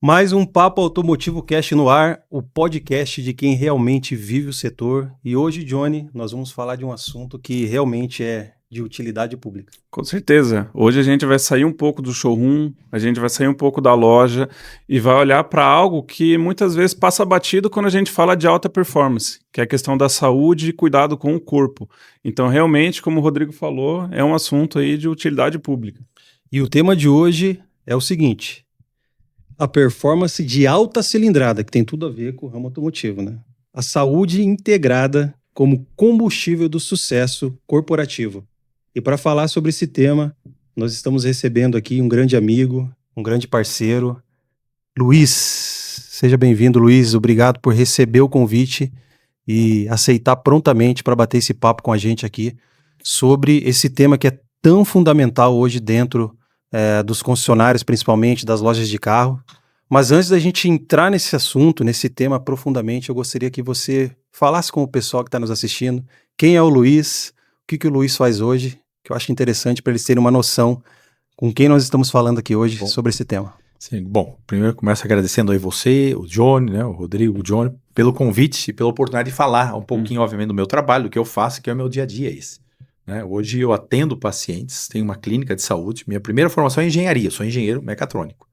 Mais um Papo Automotivo Cast no ar, o podcast de quem realmente vive o setor. E hoje, Johnny, nós vamos falar de um assunto que realmente é de utilidade pública. Com certeza. Hoje a gente vai sair um pouco do showroom, a gente vai sair um pouco da loja e vai olhar para algo que muitas vezes passa batido quando a gente fala de alta performance, que é a questão da saúde e cuidado com o corpo. Então, realmente, como o Rodrigo falou, é um assunto aí de utilidade pública. E o tema de hoje é o seguinte: a performance de alta cilindrada, que tem tudo a ver com o ramo automotivo, né? A saúde integrada como combustível do sucesso corporativo. E para falar sobre esse tema, nós estamos recebendo aqui um grande amigo, um grande parceiro, Luiz. Seja bem-vindo, Luiz. Obrigado por receber o convite e aceitar prontamente para bater esse papo com a gente aqui sobre esse tema que é tão fundamental hoje dentro dos concessionários, principalmente das lojas de carro. Mas antes da gente entrar nesse assunto, nesse tema profundamente, eu gostaria que você falasse com o pessoal que está nos assistindo quem é o Luiz, o que o Luiz faz hoje, que eu acho interessante para eles terem uma noção com quem nós estamos falando aqui hoje sobre esse tema. Sim, bom, primeiro começo agradecendo aí você, o Johnny, né, o Rodrigo, o Johnny, pelo convite e pela oportunidade de falar um pouquinho, obviamente, do meu trabalho, do que eu faço, que é o meu dia a dia esse. Né? Hoje eu atendo pacientes, tenho uma clínica de saúde, minha primeira formação é engenharia, sou engenheiro mecatrônico.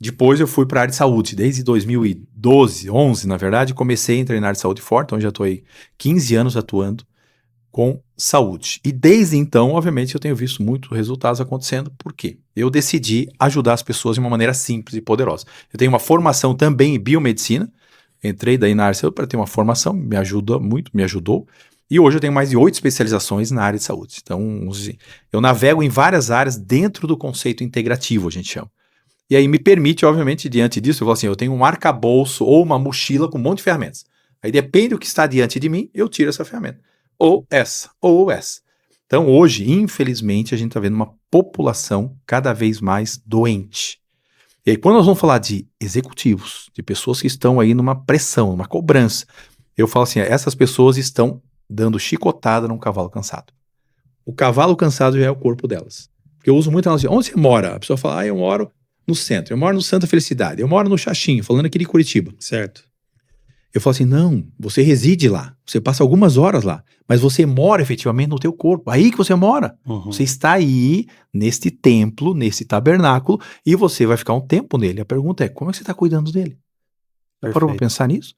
Depois eu fui para a área de saúde, desde 2012, 11 na verdade, comecei a entrar na área de saúde forte, onde já estou aí 15 anos atuando com saúde. E desde então, obviamente, eu tenho visto muitos resultados acontecendo. Por quê? Eu decidi ajudar as pessoas de uma maneira simples e poderosa. Eu tenho uma formação também em biomedicina, entrei daí na área de saúde para ter uma formação, me ajuda muito, me ajudou. E hoje eu tenho mais de 8 especializações na área de saúde. Então, eu navego em várias áreas dentro do conceito integrativo, a gente chama. E aí me permite, obviamente, diante disso, eu falo assim, eu tenho um arcabouço ou uma mochila com um monte de ferramentas. Aí depende do que está diante de mim, eu tiro essa ferramenta. Ou essa. Então hoje, infelizmente, a gente está vendo uma população cada vez mais doente. E aí quando nós vamos falar de executivos, de pessoas que estão aí numa pressão, numa cobrança, eu falo assim, essas pessoas estão dando chicotada num cavalo cansado. O cavalo cansado já é o corpo delas. Porque eu uso muito a analogia, onde você mora? A pessoa fala, eu moro no centro, eu moro no Santa Felicidade, eu moro no Xaxim, falando aqui de Curitiba. Certo. Eu falo assim, não, você reside lá, você passa algumas horas lá, mas você mora efetivamente no teu corpo, aí que você mora. Você está aí, neste templo, nesse tabernáculo, e você vai ficar um tempo nele. A pergunta é, como é que você está cuidando dele? Já parou para pensar nisso?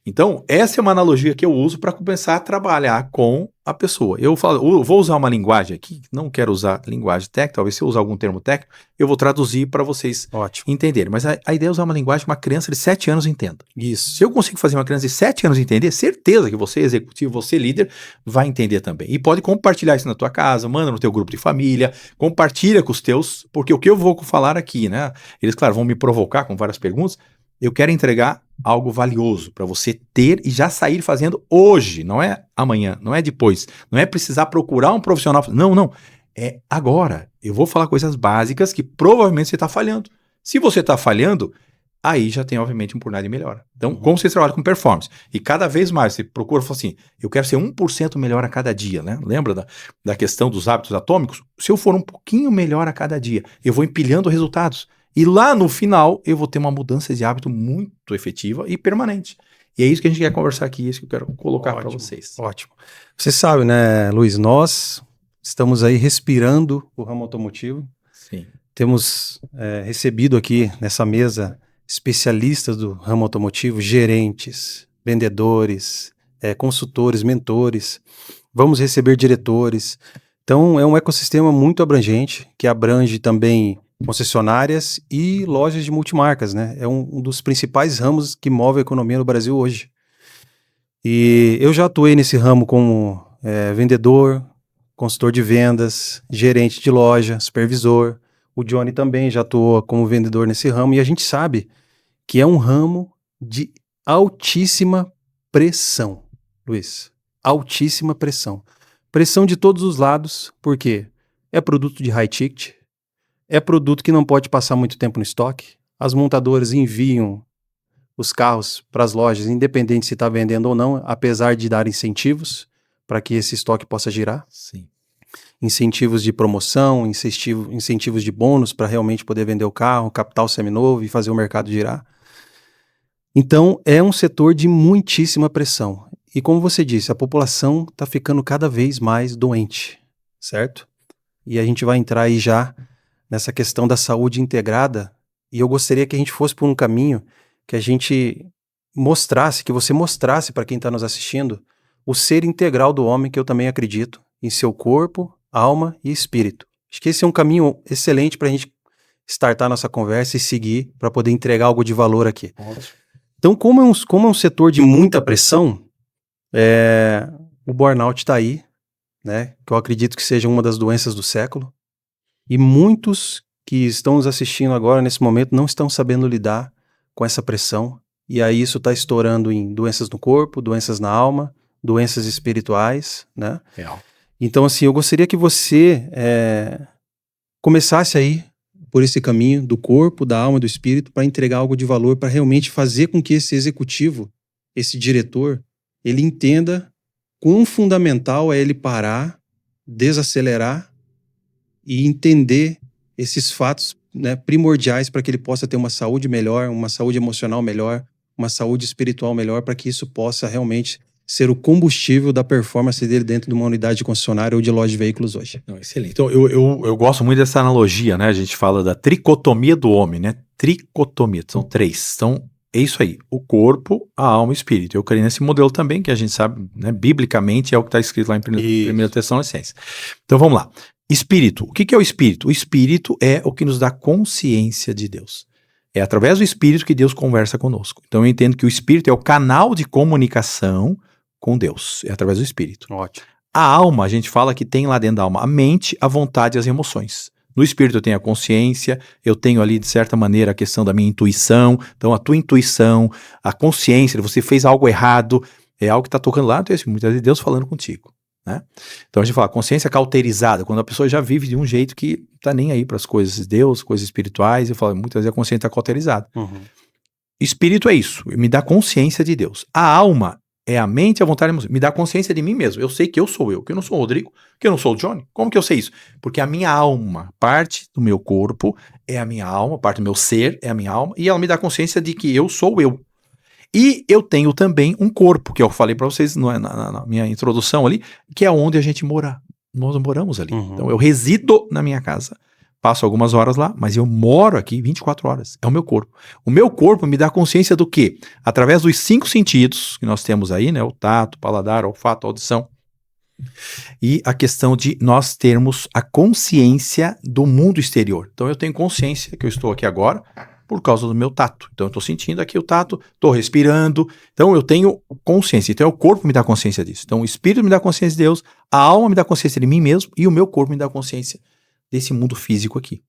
Então, essa é uma analogia que eu uso para começar a trabalhar com a pessoa. Eu vou usar uma linguagem aqui, não quero usar linguagem técnica, talvez se eu usar algum termo técnico, eu vou traduzir para vocês entenderem. Mas a ideia é usar uma linguagem que uma criança de 7 anos entenda. Isso. Se eu consigo fazer uma criança de 7 anos entender, certeza que você, executivo, você, líder, vai entender também. E pode compartilhar isso na tua casa, manda no teu grupo de família, compartilha com os teus, porque o que eu vou falar aqui, né? Eles, claro, vão me provocar com várias perguntas. Eu quero entregar algo valioso para você ter e já sair fazendo hoje, não é amanhã, não é depois, não é precisar procurar um profissional, não, é agora. Eu vou falar coisas básicas que provavelmente você está falhando. Se você está falhando, aí já tem obviamente um oportunidade de melhora. Então, como você trabalha com performance e cada vez mais você procura, fala assim, eu quero ser 1% melhor a cada dia, né? Lembra da questão dos hábitos atômicos? Se eu for um pouquinho melhor a cada dia, eu vou empilhando resultados. E lá no final, eu vou ter uma mudança de hábito muito efetiva e permanente. E é isso que a gente quer conversar aqui, isso que eu quero colocar para vocês. Ótimo. Você sabe, né, Luiz, nós estamos aí respirando o ramo automotivo. Sim. Temos recebido aqui nessa mesa especialistas do ramo automotivo, gerentes, vendedores, consultores, mentores. Vamos receber diretores. Então, é um ecossistema muito abrangente, que abrange também concessionárias e lojas de multimarcas, né? É um dos principais ramos que move a economia no Brasil hoje. E eu já atuei nesse ramo como vendedor, consultor de vendas, gerente de loja, supervisor. O Johnny também já atuou como vendedor nesse ramo e a gente sabe que é um ramo de altíssima pressão, Luiz. Altíssima pressão. Pressão de todos os lados, porque é produto de high ticket, é produto que não pode passar muito tempo no estoque. As montadoras enviam os carros para as lojas, independente se está vendendo ou não, apesar de dar incentivos para que esse estoque possa girar. Sim. incentivos de promoção, incentivos de bônus para realmente poder vender o carro, capital seminovo e fazer o mercado girar. Então, é um setor de muitíssima pressão. E como você disse, a população está ficando cada vez mais doente, certo? E a gente vai entrar aí já nessa questão da saúde integrada, e eu gostaria que a gente fosse por um caminho que a gente mostrasse, que você mostrasse para quem está nos assistindo, o ser integral do homem, que eu também acredito, em seu corpo, alma e espírito. Acho que esse é um caminho excelente para a gente startar nossa conversa e seguir para poder entregar algo de valor aqui. Então, como é um setor de muita pressão, o burnout está aí, né? Que eu acredito que seja uma das doenças do século. E muitos que estão nos assistindo agora, nesse momento, não estão sabendo lidar com essa pressão. E aí isso está estourando em doenças no corpo, doenças na alma, doenças espirituais, né? Real. Então, assim, eu gostaria que você começasse aí por esse caminho do corpo, da alma, do espírito, para entregar algo de valor, para realmente fazer com que esse executivo, esse diretor, ele entenda quão fundamental é ele parar, desacelerar e entender esses fatos, né, primordiais para que ele possa ter uma saúde melhor, uma saúde emocional melhor, uma saúde espiritual melhor, para que isso possa realmente ser o combustível da performance dele dentro de uma unidade de concessionária ou de loja de veículos hoje. Não, excelente. Então, eu gosto muito dessa analogia, né? A gente fala da tricotomia do homem, né? Tricotomia, são 3. Então, é isso aí, o corpo, a alma e o espírito. Eu creio nesse modelo também, que a gente sabe, né, biblicamente, é o que está escrito lá em 1 Tessalonicenses. Então, vamos lá. Espírito. O que é o espírito? O espírito é o que nos dá consciência de Deus. É através do espírito que Deus conversa conosco. Então, eu entendo que o espírito é o canal de comunicação com Deus. É através do espírito. Ótimo. A alma, a gente fala que tem lá dentro da alma a mente, a vontade e as emoções. No espírito eu tenho a consciência, eu tenho ali, de certa maneira, a questão da minha intuição. Então, a tua intuição, a consciência, você fez algo errado, é algo que está tocando lá, então, muitas vezes Deus falando contigo, né? Então, a gente fala consciência cauterizada, quando a pessoa já vive de um jeito que está nem aí para as coisas de Deus, coisas espirituais, eu falo, muitas vezes a consciência está cauterizada. Uhum. Espírito é isso, me dá consciência de Deus. A alma é a mente, a vontade e a emoção. Me dá consciência de mim mesmo. Eu sei que eu sou eu, que eu não sou o Rodrigo, que eu não sou o Johnny. Como que eu sei isso? Porque a minha alma, parte do meu corpo é a minha alma, parte do meu ser é a minha alma, e ela me dá consciência de que eu sou eu. E eu tenho também um corpo, que eu falei para vocês na minha introdução ali, que é onde a gente mora. Nós moramos ali. Uhum. Então eu resido na minha casa. Passo algumas horas lá, mas eu moro aqui 24 horas. É o meu corpo. O meu corpo me dá consciência do quê? Através dos 5 sentidos que nós temos aí, né? O tato, o paladar, o olfato, a audição. E a questão de nós termos a consciência do mundo exterior. Então eu tenho consciência que eu estou aqui agora por causa do meu tato. Então eu estou sentindo aqui o tato, estou respirando. Então eu tenho consciência. Então o corpo me dá consciência disso. Então o espírito me dá consciência de Deus, a alma me dá consciência de mim mesmo e o meu corpo me dá consciência desse mundo físico aqui.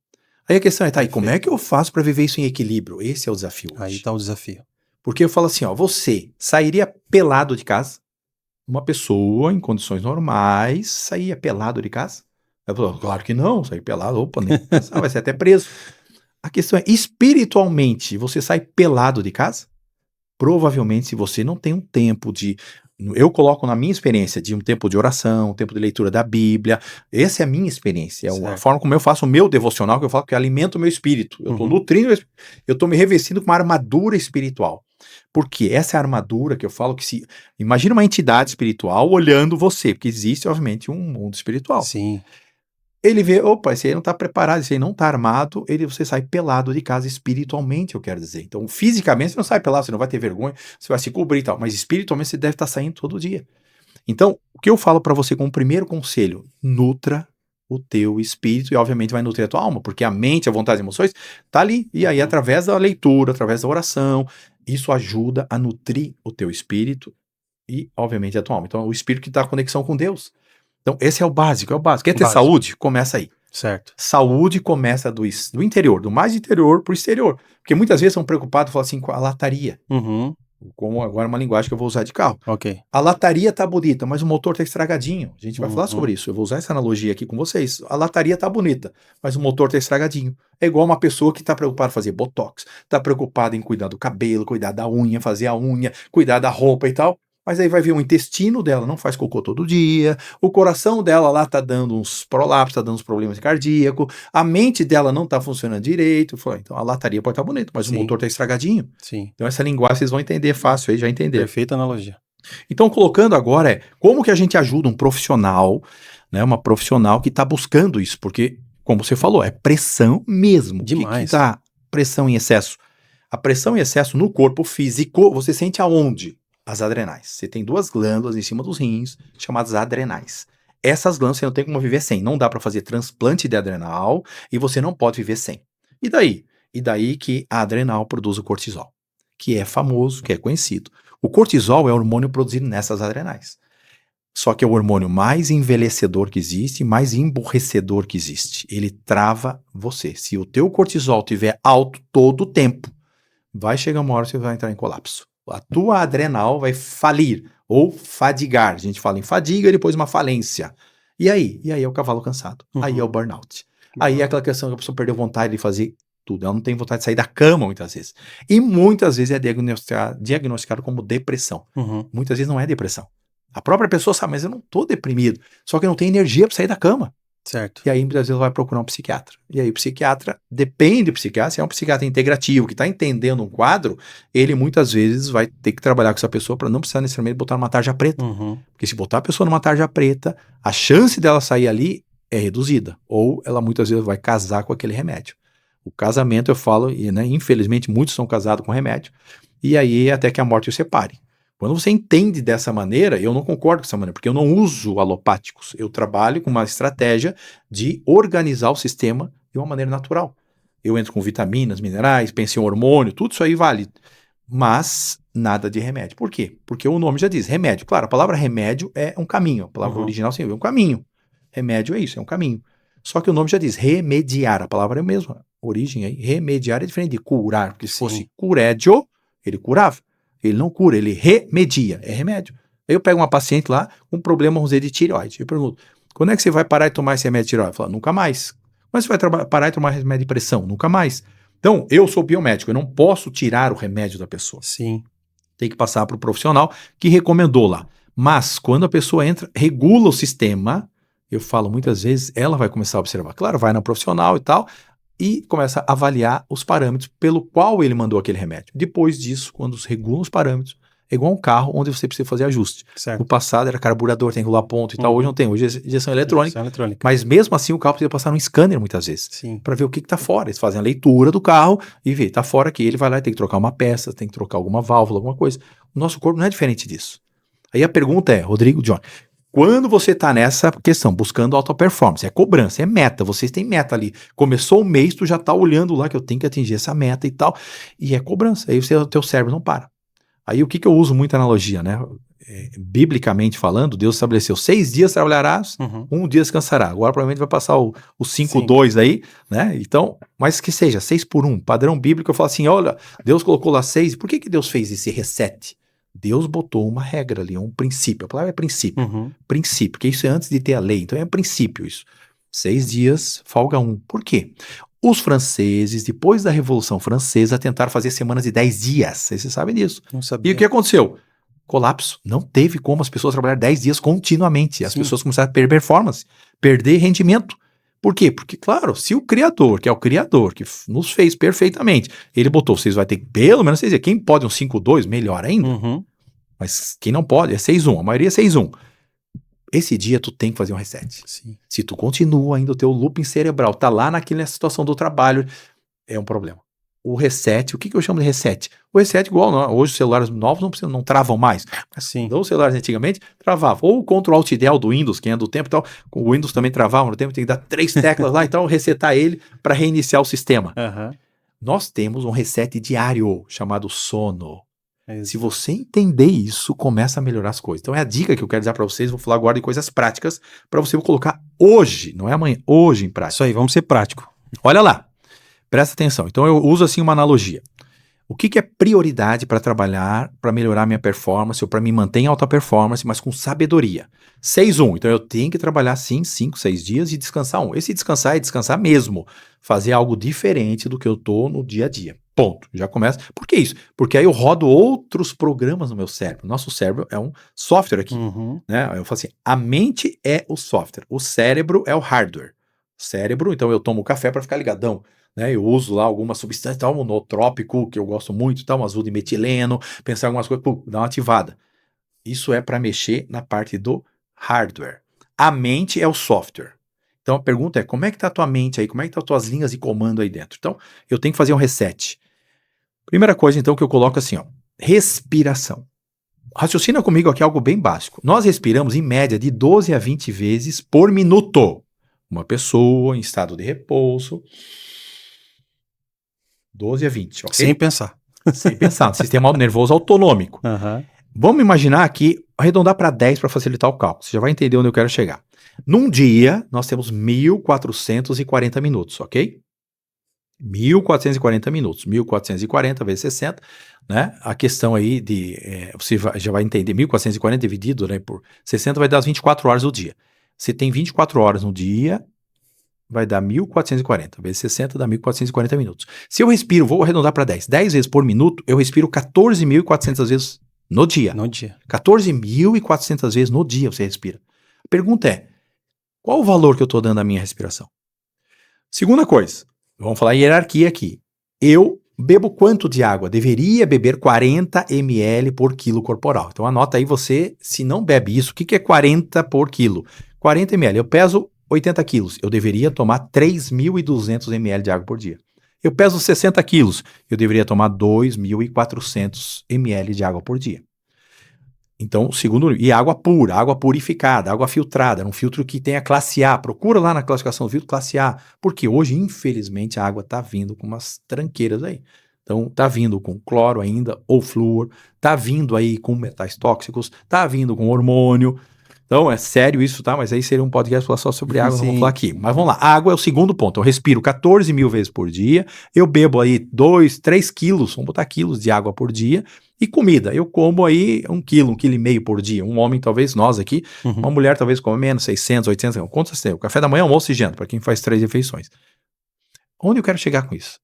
Aí a questão é, tá, e como é que eu faço para viver isso em equilíbrio? Esse é o desafio hoje. Aí tá o desafio. Porque eu falo assim, ó, você sairia pelado de casa? Uma pessoa em condições normais sairia pelado de casa? Eu falo, claro que não, sair pelado, opa, nem pensar, vai ser até preso. A questão é, espiritualmente, você sai pelado de casa? Provavelmente, se você não tem um tempo de... Eu coloco na minha experiência de um tempo de oração, um tempo de leitura da Bíblia. Essa é a minha experiência. É a forma como eu faço o meu devocional, que eu falo que alimenta o meu espírito. Eu estou nutrindo, eu estou me revestindo com uma armadura espiritual. Porque essa é a armadura que eu falo que se... Imagina uma entidade espiritual olhando você, porque existe, obviamente, um mundo espiritual. Sim. Ele vê, opa, esse aí não está preparado, esse aí não está armado, você sai pelado de casa espiritualmente, eu quero dizer. Então, fisicamente você não sai pelado, você não vai ter vergonha, você vai se cobrir e tal, mas espiritualmente você deve estar saindo todo dia. Então, o que eu falo para você como primeiro conselho, nutra o teu espírito e obviamente vai nutrir a tua alma, porque a mente, a vontade e as emoções tá ali, e aí através da leitura, através da oração, isso ajuda a nutrir o teu espírito e obviamente a tua alma. Então, o espírito que está em conexão com Deus. Então, esse é o básico, é o básico. Quer ter saúde? Começa aí. Certo. Saúde começa do interior, do mais interior pro exterior. Porque muitas vezes são preocupados, falam assim, com a lataria. Uhum. Como agora uma linguagem que eu vou usar de carro. Ok. A lataria tá bonita, mas o motor tá estragadinho. A gente vai falar sobre isso. Eu vou usar essa analogia aqui com vocês. A lataria tá bonita, mas o motor tá estragadinho. É igual uma pessoa que tá preocupada em fazer botox, tá preocupada em cuidar do cabelo, cuidar da unha, fazer a unha, cuidar da roupa e tal. Mas aí vai ver o intestino dela, não faz cocô todo dia, o coração dela lá tá dando uns prolapsos, tá dando uns problemas cardíacos, a mente dela não tá funcionando direito. Falei, então a lataria pode estar bonita, mas Sim. o motor tá estragadinho. Sim. Então essa linguagem vocês vão entender fácil aí, já entenderam. Perfeita analogia. Então colocando agora como que a gente ajuda um profissional, né, uma profissional que tá buscando isso, porque, como você falou, é pressão mesmo. Demais. O que tá pressão em excesso? A pressão em excesso no corpo físico, você sente aonde? As adrenais. Você tem 2 glândulas em cima dos rins, chamadas adrenais. Essas glândulas você não tem como viver sem. Não dá para fazer transplante de adrenal e você não pode viver sem. E daí? E daí que a adrenal produz o cortisol, que é famoso, que é conhecido. O cortisol é o hormônio produzido nessas adrenais. Só que é o hormônio mais envelhecedor que existe, mais emburrecedor que existe. Ele trava você. Se o teu cortisol estiver alto todo o tempo, vai chegar uma hora que você vai entrar em colapso. A tua adrenal vai falir ou fadigar. A gente fala em fadiga e depois uma falência. E aí? E aí é o cavalo cansado. Aí é o burnout. Aí é aquela questão que a pessoa perdeu vontade de fazer tudo. Ela não tem vontade de sair da cama muitas vezes. E muitas vezes é diagnosticado como depressão. Muitas vezes não é depressão. A própria pessoa sabe, mas eu não estou deprimido. Só que eu não tenho energia para sair da cama. Certo. E aí, muitas vezes, ela vai procurar um psiquiatra. E aí, o psiquiatra, depende do psiquiatra, se é um psiquiatra integrativo, que está entendendo um quadro, ele muitas vezes vai ter que trabalhar com essa pessoa para não precisar necessariamente botar numa tarja preta. Porque se botar a pessoa numa tarja preta, a chance dela sair ali é reduzida. Ou ela muitas vezes vai casar com aquele remédio. O casamento, eu falo, e, né, infelizmente, muitos são casados com remédio, e aí até que a morte os separe. Quando você entende dessa maneira, eu não concordo com essa maneira, porque eu não uso alopáticos. Eu trabalho com uma estratégia de organizar o sistema de uma maneira natural. Eu entro com vitaminas, minerais, penso em hormônio, tudo isso aí vale. Mas nada de remédio. Por quê? Porque o nome já diz, remédio. Claro, a palavra remédio é um caminho. A palavra original sim, é um caminho. Remédio é isso, é um caminho. Só que o nome já diz remediar. A palavra é a mesma. Origem aí. Remediar é diferente de curar. Porque se fosse curédio, ele curava. Ele não cura, ele remedia, é remédio. Aí eu pego uma paciente lá com um problema, vamos dizer, de tireoide. Eu pergunto, quando é que você vai parar de tomar esse remédio de tireoide? Eu falo, nunca mais. Mas você vai parar de tomar remédio de pressão? Nunca mais. Então, eu sou biomédico, eu não posso tirar o remédio da pessoa. Sim. Tem que passar para o profissional que recomendou lá. Mas, quando a pessoa entra, regula o sistema, eu falo muitas vezes, ela vai começar a observar. Claro, vai na profissional e tal, e começa a avaliar os parâmetros pelo qual ele mandou aquele remédio. Depois disso, quando se regulam os parâmetros, é igual um carro onde você precisa fazer ajuste. Certo. No passado era carburador, tem que rolar ponto e tal, hoje não tem, hoje é injeção eletrônica. Mas mesmo assim o carro precisa passar num scanner muitas vezes, para ver o que está fora. Eles fazem a leitura do carro e vê, está fora aqui, ele vai lá e tem que trocar uma peça, tem que trocar alguma válvula, alguma coisa. O nosso corpo não é diferente disso. Aí a pergunta é, Rodrigo, John, quando você está nessa questão, buscando alta performance, é cobrança, é meta, vocês têm meta ali. Começou o mês, tu já está olhando lá que eu tenho que atingir essa meta e tal, e é cobrança, aí o teu cérebro não para. Aí o que eu uso muita analogia, né? Biblicamente falando, Deus estabeleceu 6 dias trabalharás, 1 dia descansará. Agora provavelmente vai passar o 5-2 aí, né? Então, mas que seja 6-1, padrão bíblico, eu falo assim, olha, Deus colocou lá 6, por que Deus fez esse reset? Deus botou uma regra ali, um princípio. A palavra é princípio. Princípio, porque isso é antes de ter a lei. Então é princípio isso. 6 dias, folga 1. Por quê? Os franceses, depois da Revolução Francesa, tentaram fazer semanas de 10 dias. Vocês sabem disso. Não sabia. E o que aconteceu? Colapso. Não teve como as pessoas trabalhar 10 dias continuamente. As pessoas começaram a perder performance, perder rendimento. Por quê? Porque, claro, se o Criador, que é o Criador, que nos fez perfeitamente, ele botou, vocês vão ter que pelo menos 6 dias. Quem pode um 5-2, melhor ainda. Mas quem não pode, é 6-1. A maioria é 6-1. Esse dia tu tem que fazer um reset. Sim. Se tu continua ainda, o teu looping cerebral tá lá naquela situação do trabalho, é um problema. O reset, o que eu chamo de reset? O reset igual, não, hoje os celulares novos não travam mais. Sim. Então os celulares antigamente travavam. Ou o Ctrl Alt Del do Windows, quem é do tempo e tal, o Windows também travava no tempo, tem que dar 3 teclas lá, então resetar ele para reiniciar o sistema. Nós temos um reset diário chamado sono. Se você entender isso, começa a melhorar as coisas. Então é a dica que eu quero dar para vocês, vou falar agora de coisas práticas para você colocar hoje, não é amanhã, hoje em prática. Isso aí, vamos ser prático. Olha lá, presta atenção. Então eu uso assim uma analogia. O que é prioridade para trabalhar, para melhorar minha performance ou para me manter em alta performance, mas com sabedoria? 6-1. Então eu tenho que trabalhar sim 5, 6 dias e descansar 1. Esse descansar é descansar mesmo. Fazer algo diferente do que eu estou no dia a dia. Ponto. Já começa. Por que isso? Porque aí eu rodo outros programas no meu cérebro. Nosso cérebro é um software aqui. Né? Eu falo assim, a mente é o software, o cérebro é o hardware. Cérebro, então eu tomo café para ficar ligadão. Né? Eu uso lá alguma substância, tal, um nootrópico, que eu gosto muito, tal, um azul de metileno, pensar em algumas coisas, dá uma ativada. Isso é para mexer na parte do hardware. A mente é o software. Então a pergunta é, como é que está a tua mente aí? Como é que estão as tuas linhas de comando aí dentro? Então, eu tenho que fazer um reset. Primeira coisa, então, que eu coloco assim, ó, respiração. Raciocina comigo aqui algo bem básico. Nós respiramos em média de 12 a 20 vezes por minuto. Uma pessoa em estado de repouso, 12 a 20, ok? Sem pensar. Sem pensar, no sistema nervoso autonômico. Vamos imaginar aqui, arredondar para 10 para facilitar o cálculo. Você já vai entender onde eu quero chegar. Num dia, nós temos 1.440 minutos, ok? 1.440 minutos, 1.440 vezes 60, né? A questão aí de, você já vai entender, 1.440 dividido, né, por 60 vai dar as 24 horas do dia. Você tem 24 horas no dia, vai dar 1.440 vezes 60 dá 1.440 minutos. Se eu respiro, vou arredondar para 10 vezes por minuto, eu respiro 14.400 vezes no dia. 14.400 vezes no dia você respira. A pergunta é, qual o valor que eu estou dando à minha respiração? Segunda coisa, vamos falar hierarquia aqui. Eu bebo quanto de água? Deveria beber 40 ml por quilo corporal. Então anota aí você, se não bebe isso, o que é 40 por quilo? 40 ml, eu peso 80 quilos, eu deveria tomar 3.200 ml de água por dia. Eu peso 60 quilos, eu deveria tomar 2.400 ml de água por dia. Então, segundo, e água pura, água purificada, água filtrada, um filtro que tenha classe A. Procura lá na classificação do filtro classe A, porque hoje, infelizmente, a água está vindo com umas tranqueiras aí. Então, está vindo com cloro ainda, ou flúor, está vindo aí com metais tóxicos, está vindo com hormônio. Então, é sério isso, tá? Mas aí seria um podcast só sobre água, não vamos falar aqui. Mas vamos lá, a água é o segundo ponto. Eu respiro 14 mil vezes por dia, eu bebo aí 2, 3 quilos, vamos botar quilos de água por dia. E comida, eu como aí 1 quilo, 1,5 quilo por dia. Um homem, talvez, nós aqui, uma mulher talvez come menos, 600, 800 gramas. Quanto você tem? O café da manhã, almoço e janta, para quem faz 3 refeições. Onde eu quero chegar com isso?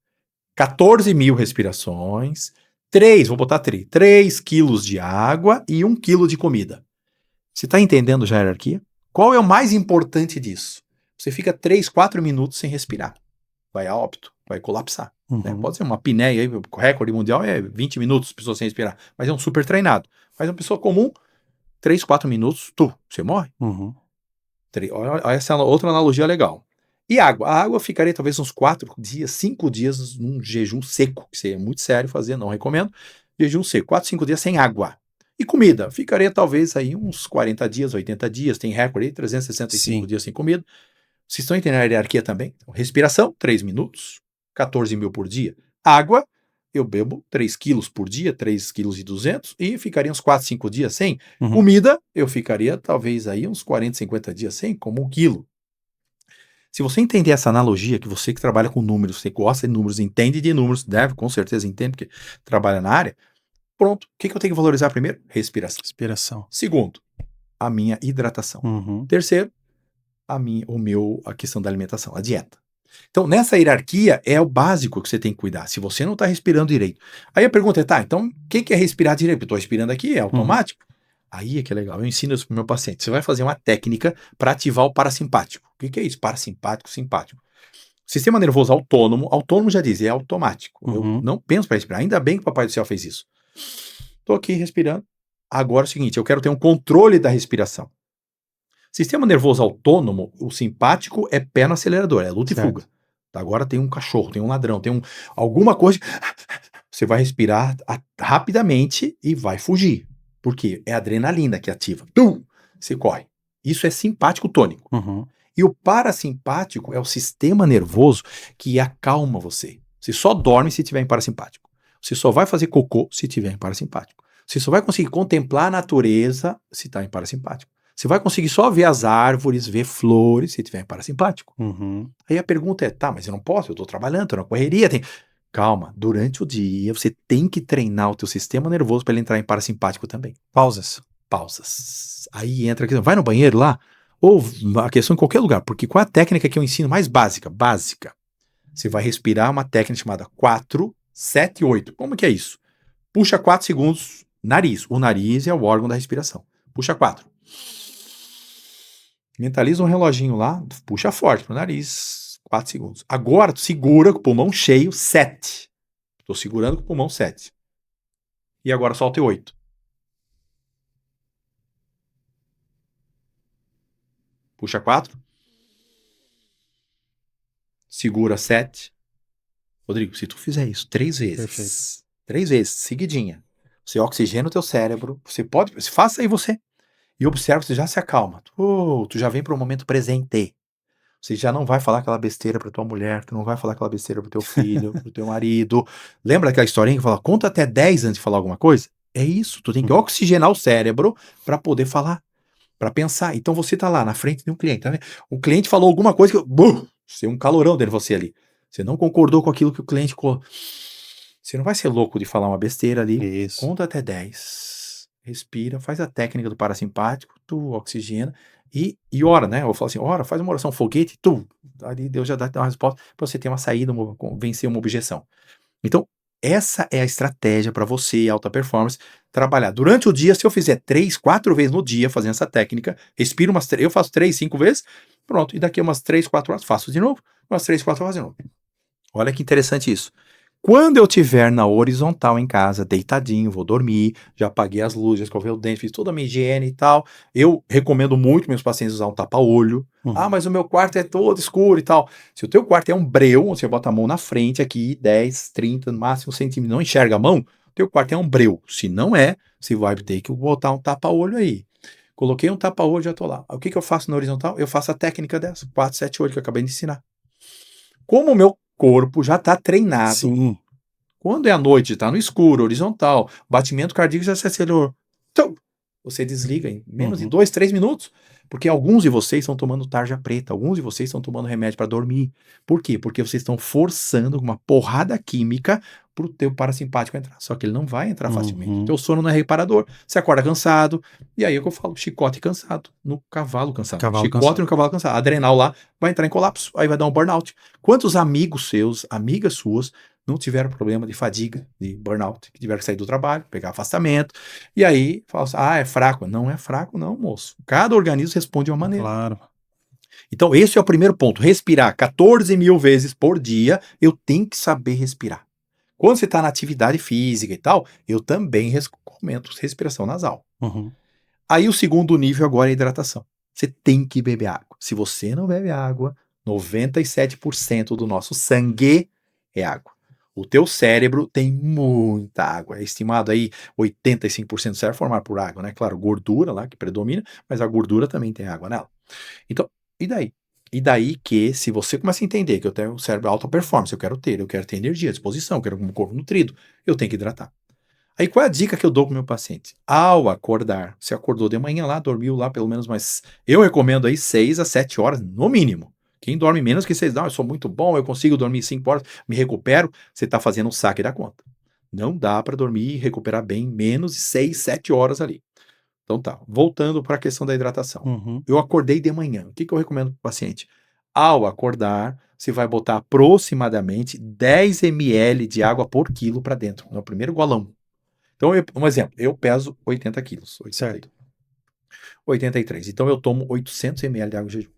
14 mil respirações, 3 quilos de água e 1 quilo de comida. Você está entendendo já a hierarquia? Qual é o mais importante disso? Você fica 3, 4 minutos sem respirar. Vai a óbito, vai colapsar. Né? Pode ser uma apneia, aí, o recorde mundial é 20 minutos, pessoa sem respirar, mas é um super treinado. Mas uma pessoa comum, 3, 4 minutos, você morre. Olha essa outra analogia legal. E água? A água ficaria talvez uns 4 dias, 5 dias num jejum seco, que seria muito sério fazer, não recomendo. Jejum seco, 4, 5 dias sem água. E comida? Ficaria talvez aí uns 40 dias, 80 dias, tem recorde aí, 365 dias sem comida. Vocês estão entendendo a hierarquia também? Então, respiração, 3 minutos, 14 mil por dia. Água, eu bebo 3 quilos por dia, 3,2 quilos, e ficaria uns 4, 5 dias sem. Comida, eu ficaria talvez aí uns 40, 50 dias sem, como 1 quilo. Se você entender essa analogia, que você que trabalha com números, você gosta de números, entende de números, deve, com certeza entende, porque trabalha na área, pronto. O que eu tenho que valorizar primeiro? Respiração. Segundo, a minha hidratação. Terceiro, a questão da alimentação, a dieta. Então, nessa hierarquia, é o básico que você tem que cuidar. Se você não está respirando direito. Aí a pergunta é, tá, então, o que é respirar direito? Eu estou respirando aqui, é automático. Aí é que é legal. Eu ensino isso para o meu paciente. Você vai fazer uma técnica para ativar o parasimpático. O que é isso? Parasimpático, simpático. Sistema nervoso autônomo já diz, é automático. Eu não penso para respirar. Ainda bem que o Papai do Céu fez isso. Estou aqui respirando. Agora é o seguinte, eu quero ter um controle da respiração. Sistema nervoso autônomo, o simpático é pé no acelerador, é luta e fuga. Agora tem um cachorro, tem um ladrão, tem alguma coisa. Você vai respirar rapidamente e vai fugir. Por quê? É a adrenalina que ativa. Você corre. Isso é simpático tônico. E o parasimpático é o sistema nervoso que acalma você. Você só dorme se estiver em parasimpático. Você só vai fazer cocô se estiver em parasimpático. Você só vai conseguir contemplar a natureza se está em parasimpático. Você vai conseguir só ver as árvores, ver flores, se estiver em parasimpático. Aí a pergunta é, tá, mas eu não posso, eu estou trabalhando, estou na correria. Calma, durante o dia você tem que treinar o teu sistema nervoso para ele entrar em parasimpático também. Pausas. Aí entra a questão, vai no banheiro lá, ou a questão em qualquer lugar, porque qual é a técnica que eu ensino mais básica? Você vai respirar uma técnica chamada 4, 7, 8. Como que é isso? Puxa 4 segundos, nariz. O nariz é o órgão da respiração. Puxa 4. Mentaliza um reloginho lá, puxa forte pro nariz, 4 segundos. Agora, tu segura com o pulmão cheio, 7. Tô segurando com o pulmão 7. E agora solta 8. Puxa 4. Segura 7. Rodrigo, se tu fizer isso 3 vezes, Perfeito. 3 vezes, seguidinha, você oxigena o teu cérebro, você pode, faça aí você, e observa, você já se acalma, tu já vem para o momento presente, você já não vai falar aquela besteira para tua mulher, tu não vai falar aquela besteira pro teu filho, pro teu marido, lembra aquela historinha que fala, conta até 10 antes de falar alguma coisa? É isso, tu tem que oxigenar o cérebro para poder falar, para pensar, então você tá lá na frente de um cliente, tá vendo? O cliente falou alguma coisa que, você é um calorão dentro de você ali, você não concordou com aquilo que o cliente... Você não vai ser louco de falar uma besteira ali. Isso. Conta até 10. Respira, faz a técnica do parasimpático, tu oxigena e ora, né? Eu falo assim, ora, faz uma oração foguete, tu. Ali Deus já dá uma resposta para você ter uma saída, vencer uma objeção. Então, essa é a estratégia para você, alta performance, trabalhar. Durante o dia, se eu fizer 3, 4 vezes no dia fazendo essa técnica, respiro eu faço 3, 5 vezes, pronto. E daqui umas 3, 4 horas faço de novo, umas 3, 4 horas de novo. Olha que interessante isso. Quando eu estiver na horizontal em casa, deitadinho, vou dormir, já apaguei as luzes, já escovei o dente, fiz toda a minha higiene e tal, eu recomendo muito meus pacientes usar um tapa-olho. Ah, mas o meu quarto é todo escuro e tal. Se o teu quarto é um breu, você bota a mão na frente aqui, 10, 30, no máximo 1 centímetro, não enxerga a mão, teu quarto é um breu. Se não é, você vai ter que botar um tapa-olho aí. Coloquei um tapa-olho, já tô lá. O que eu faço na horizontal? Eu faço a técnica dessa, 4, 7, 8 que eu acabei de ensinar. Como o meu corpo já está treinado. Sim. Quando é à noite, está no escuro, horizontal, batimento cardíaco já se acelerou. Então, você desliga em menos de 2, 3 minutos. Porque alguns de vocês estão tomando tarja preta, alguns de vocês estão tomando remédio para dormir. Por quê? Porque vocês estão forçando uma porrada química para o teu parasimpático entrar. Só que ele não vai entrar facilmente. O teu sono não é reparador. Você acorda cansado. E aí é o que eu falo, chicote cansado, no cavalo cansado. Chicote no cavalo cansado. Adrenal lá vai entrar em colapso, aí vai dar um burnout. Quantos amigos seus, amigas suas, não tiveram problema de fadiga, de burnout, que tiveram que sair do trabalho, pegar afastamento, e aí fala assim, é fraco. Não é fraco não, moço. Cada organismo responde de uma maneira. Claro. Então esse é o primeiro ponto, respirar 14 mil vezes por dia, eu tenho que saber respirar. Quando você está na atividade física e tal, eu também recomendo respiração nasal. Aí o segundo nível agora é a hidratação. Você tem que beber água. Se você não bebe água, 97% do nosso sangue é água. O teu cérebro tem muita água. É estimado aí 85% do cérebro formado por água, né? Claro, gordura lá que predomina, mas a gordura também tem água nela. Então, e daí? E daí que, se você começa a entender que eu tenho um cérebro alta performance, eu quero ter energia, disposição, eu quero um corpo nutrido, eu tenho que hidratar. Aí qual é a dica que eu dou pro meu paciente? Ao acordar, você acordou de manhã lá, dormiu lá pelo menos mais... Eu recomendo aí 6 a 7 horas, no mínimo. Quem dorme menos que 6, não, eu sou muito bom, eu consigo dormir 5 horas, me recupero, você está fazendo um saque da conta. Não dá para dormir e recuperar bem menos de 6, 7 horas ali. Então tá, voltando para a questão da hidratação. Eu acordei de manhã, o que eu recomendo para o paciente? Ao acordar, você vai botar aproximadamente 10 ml de água por quilo para dentro, no primeiro golão. Então, um exemplo, eu peso 80 quilos. Certo. 83. Então, eu tomo 800 ml de água de jejum.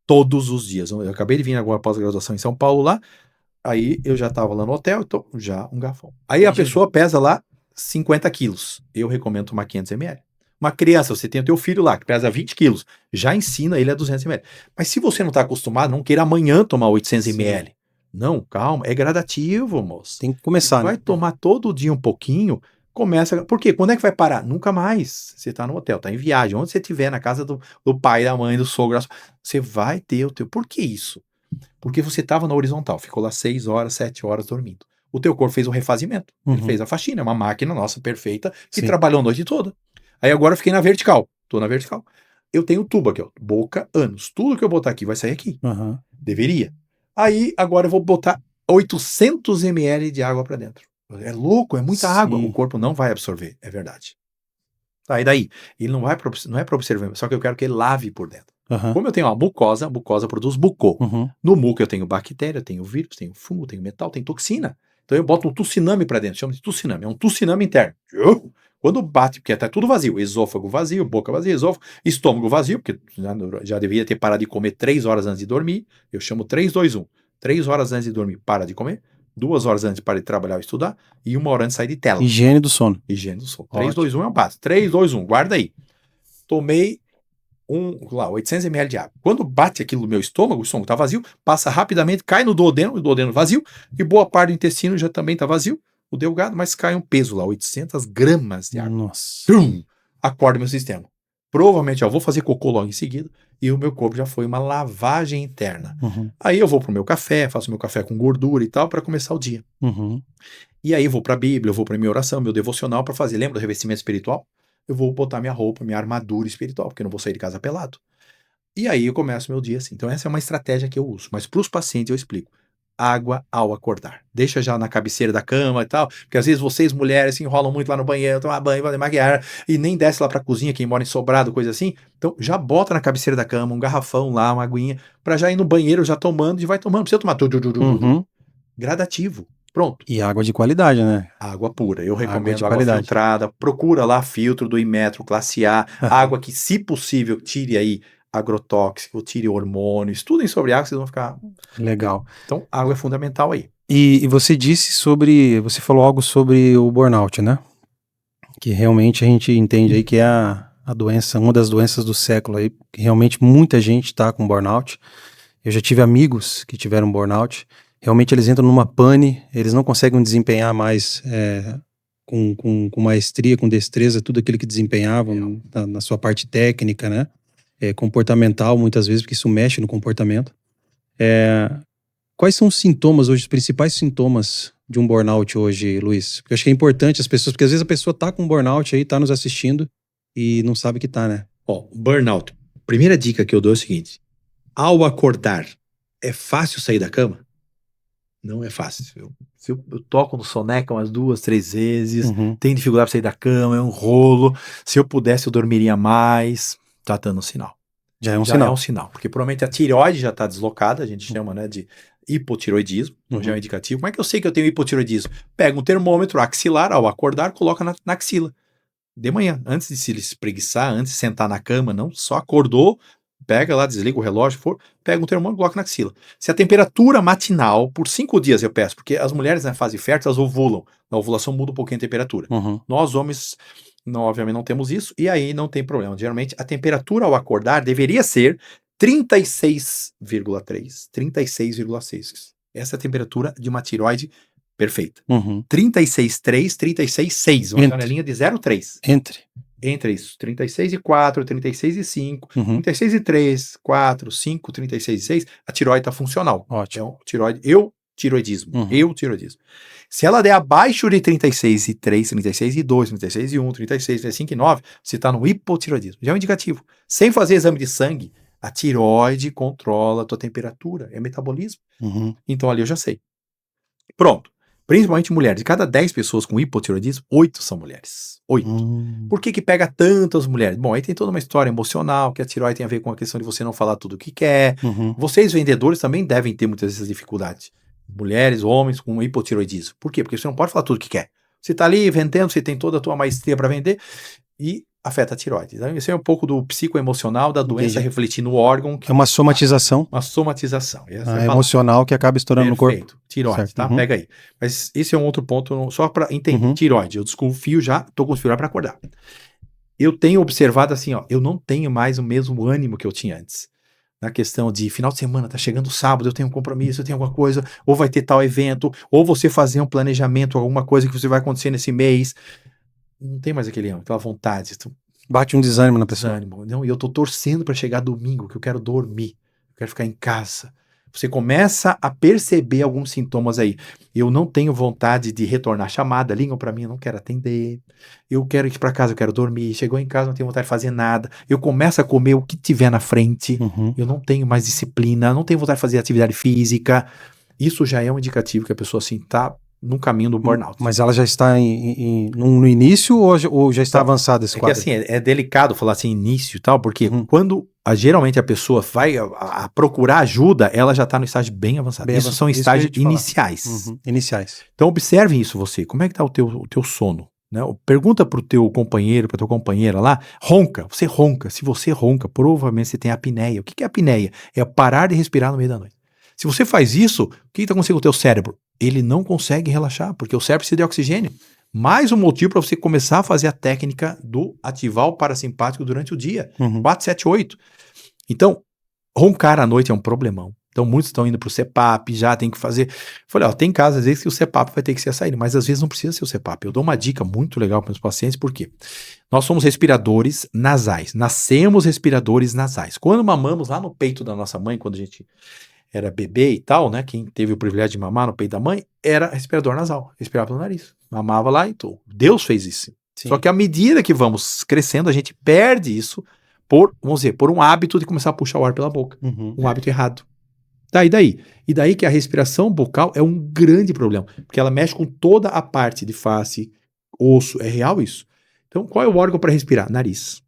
Todos os dias. Eu acabei de vir agora pós-graduação em São Paulo lá, aí eu já estava lá no hotel, então já um garfão. Aí a pessoa pesa lá 50 quilos. Eu recomendo tomar 500 ml. Uma criança, você tem o teu filho lá, que pesa 20 quilos, já ensina ele a 200 ml. Mas se você não está acostumado, não queira amanhã tomar 800 ml. Não, calma, é gradativo, moço. Tem que começar, vai tomar todo dia um pouquinho, começa... Por quê? Quando é que vai parar? Nunca mais. Você tá no hotel, tá em viagem, onde você estiver, na casa do pai, da mãe, do sogro, você vai ter o teu... Por que isso? Porque você tava na horizontal, ficou lá 6 horas, 7 horas dormindo. O teu corpo fez um refazimento, ele fez a faxina, é uma máquina nossa perfeita, que trabalhou a noite toda. Aí agora eu fiquei na vertical, tô na vertical. Eu tenho tubo aqui, ó, boca, ânus. Tudo que eu botar aqui vai sair aqui. Deveria. Aí, agora eu vou botar 800 ml de água para dentro. É louco, é muita água. O corpo não vai absorver, é verdade. Tá, e daí? Ele não é para observar, só que eu quero que ele lave por dentro. Como eu tenho uma mucosa produz muco. No muco eu tenho bactéria, tenho vírus, tenho fungo, tenho metal, tenho toxina. Então eu boto um tsunami para dentro, chama de tsunami, é um tsunami interno. Quando bate, porque tá tudo vazio, esôfago vazio, boca vazia, esôfago, estômago vazio, porque já deveria ter parado de comer 3 horas antes de dormir, eu chamo 3, 2, 1. 3 horas antes de dormir, para de comer, 2 horas antes para de trabalhar ou estudar, e 1 hora antes de sair de tela. Higiene do sono. Higiene do sono. 3, 2, 1 é o básico. 3, 2, 1, guarda aí. Tomei 800 ml de água. Quando bate aquilo no meu estômago, o estômago tá vazio, passa rapidamente, cai no duodeno, o duodeno vazio, e boa parte do intestino já também tá vazio, o delgado, mas cai um peso lá, 800 gramas de água. Nossa. Acorda meu sistema. Provavelmente eu vou fazer cocô logo em seguida, e o meu corpo já foi uma lavagem interna. Aí eu vou pro meu café, faço meu café com gordura e tal, para começar o dia. E aí eu vou pra Bíblia, eu vou pra minha oração, meu devocional para fazer. Lembra do revestimento espiritual? Eu vou botar minha roupa, minha armadura espiritual, porque eu não vou sair de casa pelado. E aí eu começo meu dia assim. Então essa é uma estratégia que eu uso. Mas para os pacientes eu explico. Água ao acordar. Deixa já na cabeceira da cama e tal, porque às vezes vocês mulheres se enrolam muito lá no banheiro, tomar banho, vai maquiar, e nem desce lá pra cozinha, quem mora em sobrado, coisa assim. Então já bota na cabeceira da cama um garrafão lá, uma aguinha, pra já ir no banheiro já tomando e vai tomando. Não precisa tomar gradativo. Pronto. E água de qualidade, né? Água pura. Eu recomendo água filtrada. Procura lá filtro do Inmetro, classe A. Água que, se possível, tire aí agrotóxico, tire hormônio. Estudem sobre água, vocês vão ficar... Legal. Então, água é fundamental aí. E você você falou algo sobre o burnout, né? Que realmente a gente entende aí que é a doença, uma das doenças do século aí, que realmente muita gente está com burnout. Eu já tive amigos que tiveram burnout. Realmente eles entram numa pane, eles não conseguem desempenhar mais com maestria, com destreza, tudo aquilo que desempenhavam na sua parte técnica, né? Comportamental, muitas vezes, porque isso mexe no comportamento. Quais são os sintomas hoje, os principais sintomas de um burnout hoje, Luiz? Porque eu acho que é importante as pessoas, porque às vezes a pessoa tá com burnout aí, tá nos assistindo e não sabe que tá, né? Burnout. Primeira dica que eu dou é o seguinte: ao acordar, é fácil sair da cama? Não é fácil. Eu toco no soneca umas 2, 3 vezes, tenho dificuldade para sair da cama, é um rolo. Se eu pudesse, eu dormiria mais. Tá dando um sinal. Já é um sinal. É um sinal, porque provavelmente a tireoide já está deslocada, a gente chama, né, de hipotiroidismo, já é um indicativo. Como é que eu sei que eu tenho hipotiroidismo? Pega um termômetro axilar, ao acordar, coloca na axila. De manhã, antes de se espreguiçar, antes de sentar na cama, não, só acordou, pega lá, desliga o relógio, pega um termômetro e coloca na axila. Se a temperatura matinal, por 5 dias eu peço, porque as mulheres na fase fértil, elas ovulam, na ovulação muda um pouquinho a temperatura. Nós homens, obviamente não temos isso, e aí não tem problema. Geralmente a temperatura ao acordar deveria ser 36,3, 36,6. Essa é a temperatura de uma tireoide perfeita. 36,3, 36,6, uma janelinha de 0,3. Entre isso, 36,4, 36,5, 36,3, 4, 5, 36,6, a tireoide está funcional. Ótimo. Então, tireoidismo. Se ela der abaixo de 36,3, 36,2, 36,1, 36, 35,9, você está no hipotireoidismo. Já é um indicativo. Sem fazer exame de sangue, a tireoide controla a tua temperatura, é metabolismo. Então ali eu já sei. Pronto. Principalmente mulheres. De cada 10 pessoas com hipotireoidismo, 8 são mulheres. 8. Por que pega tantas mulheres? Bom, aí tem toda uma história emocional, que a tireoide tem a ver com a questão de você não falar tudo o que quer. Vocês, vendedores, também devem ter muitas dessas dificuldades. Mulheres, homens com hipotireoidismo. Por quê? Porque você não pode falar tudo o que quer. Você está ali vendendo, você tem toda a tua maestria para vender e afeta a tireoide. Então, isso é um pouco do psicoemocional da doença refletir no órgão. É uma somatização. Uma somatização. Emocional que acaba estourando no corpo. Perfeito. Tireoide, tá? Pega aí. Mas esse é um outro ponto, só para entender. Tireoide, eu desconfio já, tô com dificuldade para acordar. Eu tenho observado assim, eu não tenho mais o mesmo ânimo que eu tinha antes. Na questão de final de semana, tá chegando sábado, eu tenho um compromisso, eu tenho alguma coisa, ou vai ter tal evento, ou você fazer um planejamento, alguma coisa que você vai acontecer nesse mês. Não tem mais aquela vontade. Bate um desânimo na pessoa. Não, e eu tô torcendo para chegar domingo, que eu quero dormir, eu quero ficar em casa. Você começa a perceber alguns sintomas aí. Eu não tenho vontade de retornar chamada, ligam para mim, eu não quero atender. Eu quero ir para casa, eu quero dormir. Chegou em casa, não tenho vontade de fazer nada. Eu começo a comer o que tiver na frente. Eu não tenho mais disciplina, não tenho vontade de fazer atividade física. Isso já é um indicativo que a pessoa assim tá no caminho do burnout. Mas ela já está no início ou já está avançada esse quadro? Que assim, é delicado falar assim, início e tal, porque quando geralmente a pessoa vai a procurar ajuda, ela já está no estágio bem avançado. Isso são estágios iniciais. Iniciais. Então observem isso você, como é que está o teu sono? Né? Pergunta pro teu companheiro, pra tua companheira lá, ronca, você ronca. Se você ronca, provavelmente você tem apneia. O que é apneia? É parar de respirar no meio da noite. Se você faz isso, o que está acontecendo com o teu cérebro? Ele não consegue relaxar, porque o cérebro precisa de oxigênio. Mais um motivo para você começar a fazer a técnica do ativar o parasimpático durante o dia. 4, 7, 8. Então, roncar à noite é um problemão. Então, muitos estão indo para o CPAP, já tem que fazer. Falei, tem casos, às vezes, que o CPAP vai ter que ser a saída, mas às vezes não precisa ser o CPAP. Eu dou uma dica muito legal para os pacientes, porque nós somos respiradores nasais, nascemos respiradores nasais. Quando mamamos lá no peito da nossa mãe, quando a gente era bebê e tal, né? Quem teve o privilégio de mamar no peito da mãe era respirador nasal, respirava pelo nariz. Mamava lá e tudo. Deus fez isso. Sim. Só que à medida que vamos crescendo, a gente perde isso por um hábito de começar a puxar o ar pela boca. Um hábito errado. E daí que a respiração bucal é um grande problema, porque ela mexe com toda a parte de face, osso, é real isso. Então, qual é o órgão para respirar? Nariz.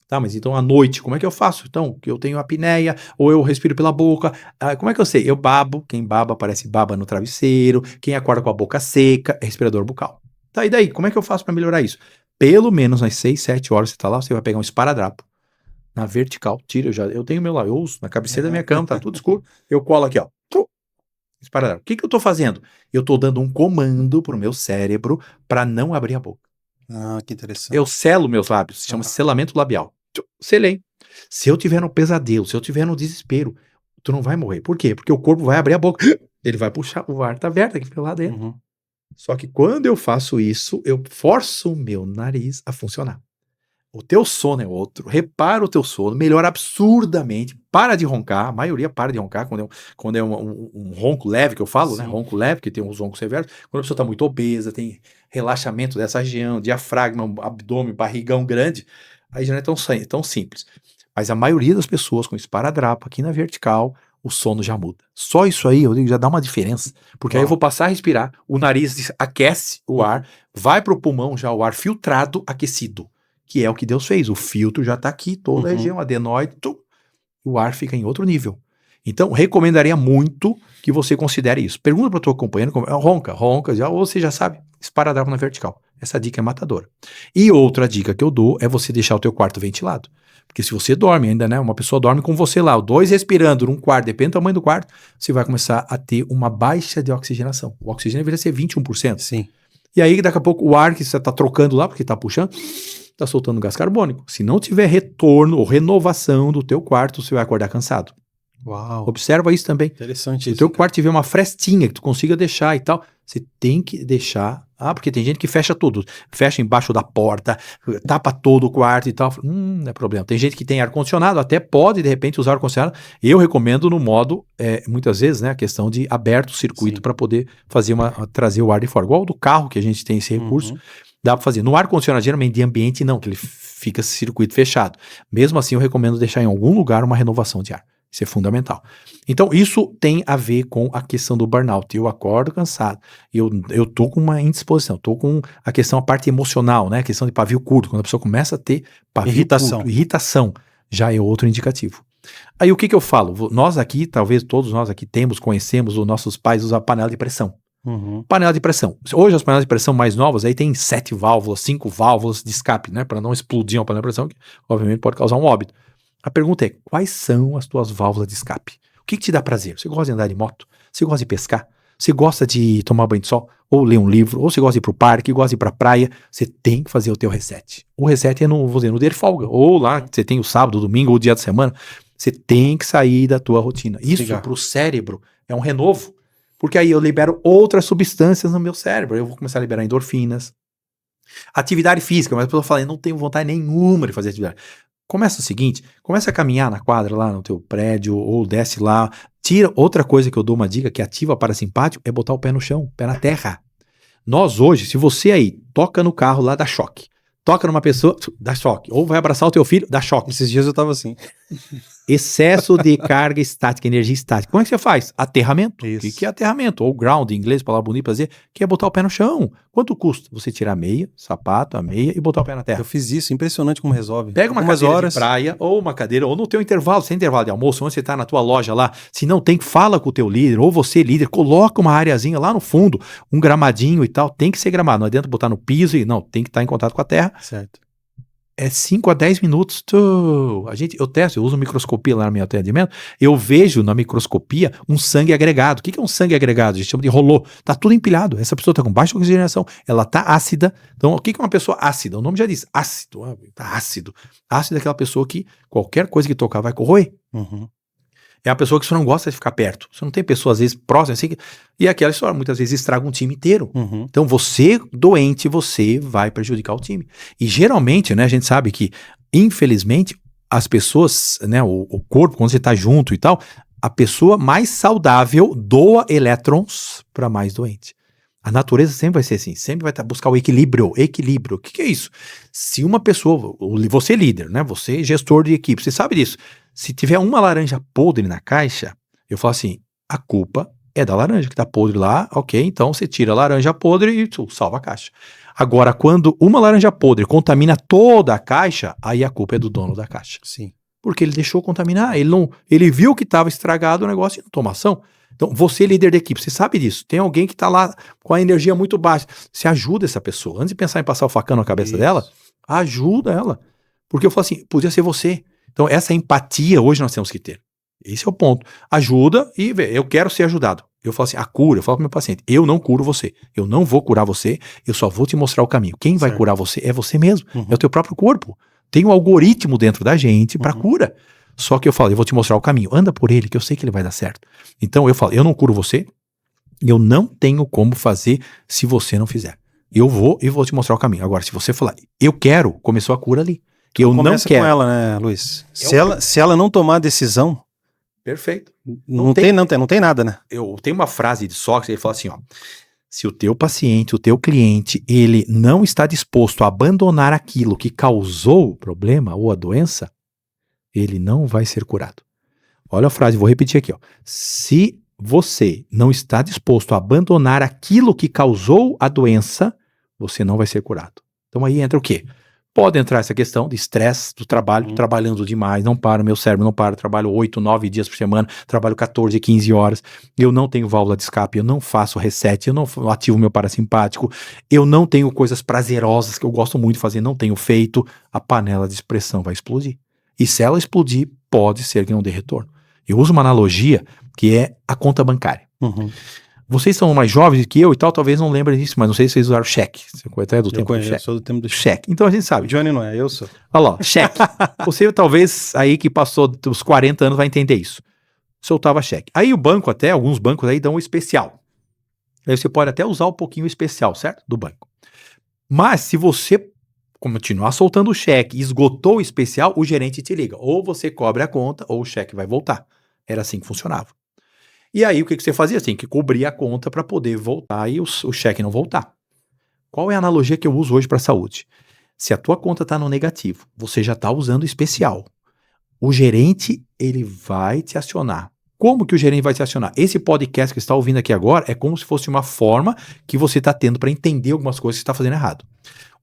Tá, mas então à noite, como é que eu faço? Então, que eu tenho apneia, ou eu respiro pela boca, como é que eu sei? Eu babo, quem baba parece baba no travesseiro, quem acorda com a boca seca é respirador bucal. Tá, e daí, como é que eu faço para melhorar isso? Pelo menos nas 6, 7 horas você tá lá, você vai pegar um esparadrapo, na vertical, tira, eu tenho meu lá, eu uso na cabeceira da minha cama, tá tudo escuro, eu colo aqui, ó, esparadrapo. O que eu tô fazendo? Eu tô dando um comando pro meu cérebro para não abrir a boca. Ah, que interessante. Eu selo meus lábios, se chama selamento labial. Selei. Se eu tiver no pesadelo, se eu tiver no desespero, tu não vai morrer. Por quê? Porque o corpo vai abrir a boca. Ele vai puxar, o ar tá aberto aqui pelo lado dentro. Só que quando eu faço isso, eu forço o meu nariz a funcionar. O teu sono é outro. Repara o teu sono, melhora absurdamente. Para de roncar, a maioria para de roncar quando é um ronco leve, que eu falo, né? Ronco leve, que tem uns roncos severos. Quando a pessoa está muito obesa, tem relaxamento dessa região, diafragma, abdômen, barrigão grande, aí já não é tão simples. Mas a maioria das pessoas com esparadrapo aqui na vertical, o sono já muda. Só isso aí, eu digo, já dá uma diferença. Porque aí eu vou passar a respirar, o nariz aquece o ar, vai pro pulmão já o ar filtrado, aquecido. Que é o que Deus fez. O filtro já está aqui, toda a região, adenoide, o ar fica em outro nível. Então, recomendaria muito que você considere isso. Pergunta para o teu companheiro, ronca, ou você já sabe, esparadrapo na vertical. Essa dica é matadora. E outra dica que eu dou é você deixar o teu quarto ventilado. Porque se você dorme ainda, né, uma pessoa dorme com você lá, 2 respirando num quarto, depende do tamanho do quarto, você vai começar a ter uma baixa de oxigenação. O oxigênio deveria ser 21%. Sim. E aí, daqui a pouco, o ar que você está trocando lá, porque está puxando, está soltando gás carbônico. Se não tiver retorno ou renovação do teu quarto, você vai acordar cansado. Uau. Observa isso também. Interessante Se isso. o teu quarto tiver uma frestinha que tu consiga deixar e tal, você tem que deixar. Porque tem gente que fecha tudo. Fecha embaixo da porta, tapa todo o quarto e tal. Não é problema. Tem gente que tem ar-condicionado, até pode, de repente, usar ar-condicionado. Eu recomendo no modo, muitas vezes, né, a questão de aberto o circuito para poder fazer trazer o ar de fora. Igual do carro, que a gente tem esse recurso. Dá para fazer. No ar-condicionado, geralmente, de ambiente, não, que ele fica esse circuito fechado. Mesmo assim, eu recomendo deixar em algum lugar uma renovação de ar. Isso é fundamental. Então, isso tem a ver com a questão do burnout. Eu acordo cansado. Eu tô com uma indisposição. Tô com a parte emocional, né? A questão de pavio curto. Quando a pessoa começa a ter pavio curto, irritação, já é outro indicativo. Aí, o que eu falo? Nós aqui, talvez todos nós aqui conhecemos, os nossos pais usam a panela de pressão. Panela de pressão. Hoje as panelas de pressão mais novas aí tem 7 válvulas, 5 válvulas de escape, né? Para não explodir uma panela de pressão, que obviamente pode causar um óbito. A pergunta é, quais são as tuas válvulas de escape? O que te dá prazer? Você gosta de andar de moto? Você gosta de pescar? Você gosta de tomar banho de sol? Ou ler um livro? Ou você gosta de ir pro parque? Gosta de ir pra praia? Você tem que fazer o teu reset. O reset é no dia de folga. Ou lá, você tem o sábado, o domingo, ou o dia da semana. Você tem que sair da tua rotina. Isso pro cérebro é um renovo. Porque aí eu libero outras substâncias no meu cérebro. Eu vou começar a liberar endorfinas. Atividade física. Mas a pessoa fala, eu não tenho vontade nenhuma de fazer atividade. Começa o seguinte, começa a caminhar na quadra lá no teu prédio, ou desce lá, tira. Outra coisa que eu dou uma dica que ativa parasimpático é botar o pé no chão, pé na terra. Nós hoje, se você aí toca no carro lá, dá choque. Toca numa pessoa, dá choque. Ou vai abraçar o teu filho, dá choque. Esses dias eu tava assim. Excesso de carga estática, energia estática. Como é que você faz? Aterramento. Isso. O que é aterramento? Ou ground, em inglês, palavra bonita pra dizer, que é botar o pé no chão. Quanto custa? Você tirar a meia, sapato, a meia e botar o pé na terra. Eu fiz isso, impressionante como resolve. Pega uma Algumas cadeira horas. de praia, ou uma cadeira, ou no teu intervalo, sem intervalo de almoço, onde você tá na tua loja lá, se não tem, fala com o teu líder, ou você líder, coloca uma areazinha lá no fundo, um gramadinho e tal, tem que ser gramado, não adianta botar no piso e não, tem que estar em contato com a terra. Certo. É 5 a 10 minutos. Eu testo, eu uso microscopia lá no meu atendimento. Eu vejo na microscopia um sangue agregado. O que é um sangue agregado? A gente chama de rolô. Tá tudo empilhado. Essa pessoa tá com baixa oxigenação. Ela tá ácida. Então, o que é uma pessoa ácida? O nome já diz ácido. Tá ácido. Ácido é aquela pessoa que qualquer coisa que tocar vai corroer. Uhum. É uma pessoa que você não gosta de ficar perto. Você não tem pessoa, às vezes, próxima, assim. E aquela história, muitas vezes, estraga um time inteiro. Uhum. Então, você, doente, você vai prejudicar o time. E, geralmente, né, a gente sabe que, infelizmente, as pessoas, né, o corpo, quando você tá junto e tal, a pessoa mais saudável doa elétrons para mais doente. A natureza sempre vai ser assim, sempre vai buscar o equilíbrio. Equilíbrio. O que é isso? Se uma pessoa, você é líder, né? Você é gestor de equipe, você sabe disso. Se tiver uma laranja podre na caixa, eu falo assim, a culpa é da laranja que tá podre lá, ok, então você tira a laranja podre e salva a caixa. Agora, quando uma laranja podre contamina toda a caixa, aí a culpa é do dono da caixa. Sim. Porque ele deixou contaminar, ele viu que estava estragado o negócio e não toma ação. Então, você líder da equipe, você sabe disso. Tem alguém que está lá com a energia muito baixa. Você ajuda essa pessoa. Antes de pensar em passar o facão na cabeça dela, ajuda ela. Porque eu falo assim, podia ser você. Então, essa empatia hoje nós temos que ter. Esse é o ponto. Ajuda e vê, eu quero ser ajudado. Eu falo assim, a cura, eu falo para o meu paciente, eu não curo você. Eu não vou curar você, eu só vou te mostrar o caminho. Quem vai curar você é você mesmo. Uhum. É o teu próprio corpo. Tem um algoritmo dentro da gente para cura. Só que eu falo, eu vou te mostrar o caminho. Anda por ele, que eu sei que ele vai dar certo. Então eu falo, eu não curo você, eu não tenho como fazer se você não fizer. Eu vou e vou te mostrar o caminho. Agora, se você falar, eu quero, começou a cura ali. Que eu não quero. Com ela, né, Luiz? Se ela não tomar a decisão, perfeito. Não tem nada, né? Eu tenho uma frase de Sócrates, ele fala assim, ó, se o teu paciente, o teu cliente, ele não está disposto a abandonar aquilo que causou o problema ou a doença, ele não vai ser curado. Olha a frase, vou repetir aqui, ó. Se você não está disposto a abandonar aquilo que causou a doença, você não vai ser curado. Então aí entra o quê? Pode entrar essa questão de estresse do trabalho, trabalhando demais, não para, meu cérebro não para, trabalho 8, 9 dias por semana, trabalho 14, 15 horas, eu não tenho válvula de escape, eu não faço reset, eu não ativo meu parasimpático, eu não tenho coisas prazerosas que eu gosto muito de fazer, não tenho feito, a panela de pressão vai explodir. E se ela explodir, pode ser que não dê retorno. Eu uso uma analogia que é a conta bancária. Uhum. Vocês são mais jovens que eu e tal, talvez não lembrem disso, mas não sei se vocês usaram cheque. Você é do tempo do cheque. Eu sou do tempo do cheque. Então a gente sabe. O Johnny não é, eu sou. Olha lá, cheque. Você talvez aí que passou dos 40 anos vai entender isso. Soltava cheque. Aí o banco até, alguns bancos aí dão o especial. Aí você pode até usar um pouquinho o especial, certo? Do banco. Mas se você continuar soltando o cheque, esgotou o especial, o gerente te liga. Ou você cobre a conta, ou o cheque vai voltar. Era assim que funcionava. E aí o que você fazia? Você tem que cobrir a conta para poder voltar e o cheque não voltar. Qual é a analogia que eu uso hoje para a saúde? Se a tua conta está no negativo, você já está usando o especial. O gerente, ele vai te acionar. Como que o gerente vai te acionar? Esse podcast que você está ouvindo aqui agora é como se fosse uma forma que você está tendo para entender algumas coisas que você está fazendo errado.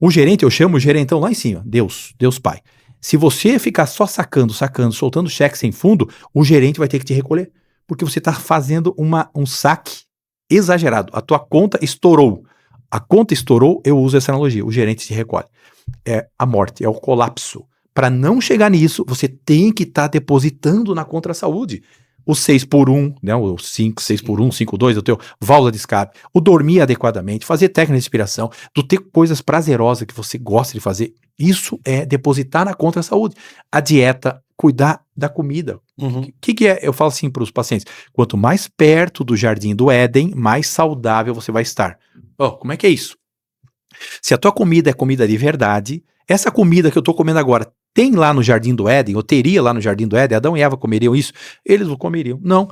O gerente, eu chamo o gerentão lá em cima, Deus Pai. Se você ficar só sacando, soltando cheque sem fundo, o gerente vai ter que te recolher. Porque você está fazendo um saque exagerado. A tua conta estourou. A conta estourou, eu uso essa analogia. O gerente te recolhe. É a morte, é o colapso. Para não chegar nisso, você tem que estar depositando na contra-saúde. O 6x1, né, o 5, 6x1, 5x2, o teu válvula de escape, o dormir adequadamente, fazer técnica de respiração, do ter coisas prazerosas que você gosta de fazer, isso é depositar na contra-saúde. A dieta, cuidar da comida. O que é? Eu falo assim para os pacientes, quanto mais perto do jardim do Éden, mais saudável você vai estar. Como é que é isso? Se a tua comida é comida de verdade, essa comida que eu estou comendo agora tem lá no Jardim do Éden, ou teria lá no Jardim do Éden, Adão e Eva comeriam isso? Eles não comeriam. Não,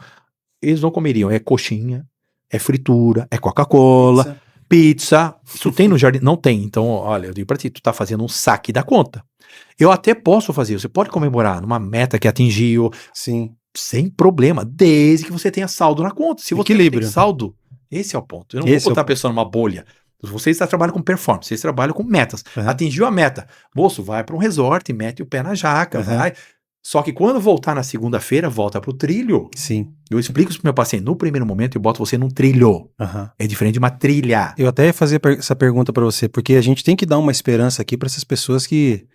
eles não comeriam. É coxinha, é fritura, é Coca-Cola, pizza, isso tem no jardim? Não tem. Então, olha, eu digo pra ti, tu tá fazendo um saque da conta. Eu até posso fazer, você pode comemorar numa meta que atingiu, Sim. sem problema, desde que você tenha saldo na conta. Se você Equilíbrio. não tem saldo, esse é o ponto. Eu não Esse é vou o botar a pessoa numa bolha. Vocês trabalham com performance, vocês trabalham com metas. Uhum. Atingiu a meta. Moço, vai para um resort, mete o pé na jaca, Uhum. vai. Só que quando voltar na segunda-feira, volta pro trilho. Sim. Eu explico isso pro meu paciente. No primeiro momento, eu boto você num trilho. Uhum. É diferente de uma trilha. Eu até ia fazer essa pergunta para você, porque a gente tem que dar uma esperança aqui para essas pessoas que,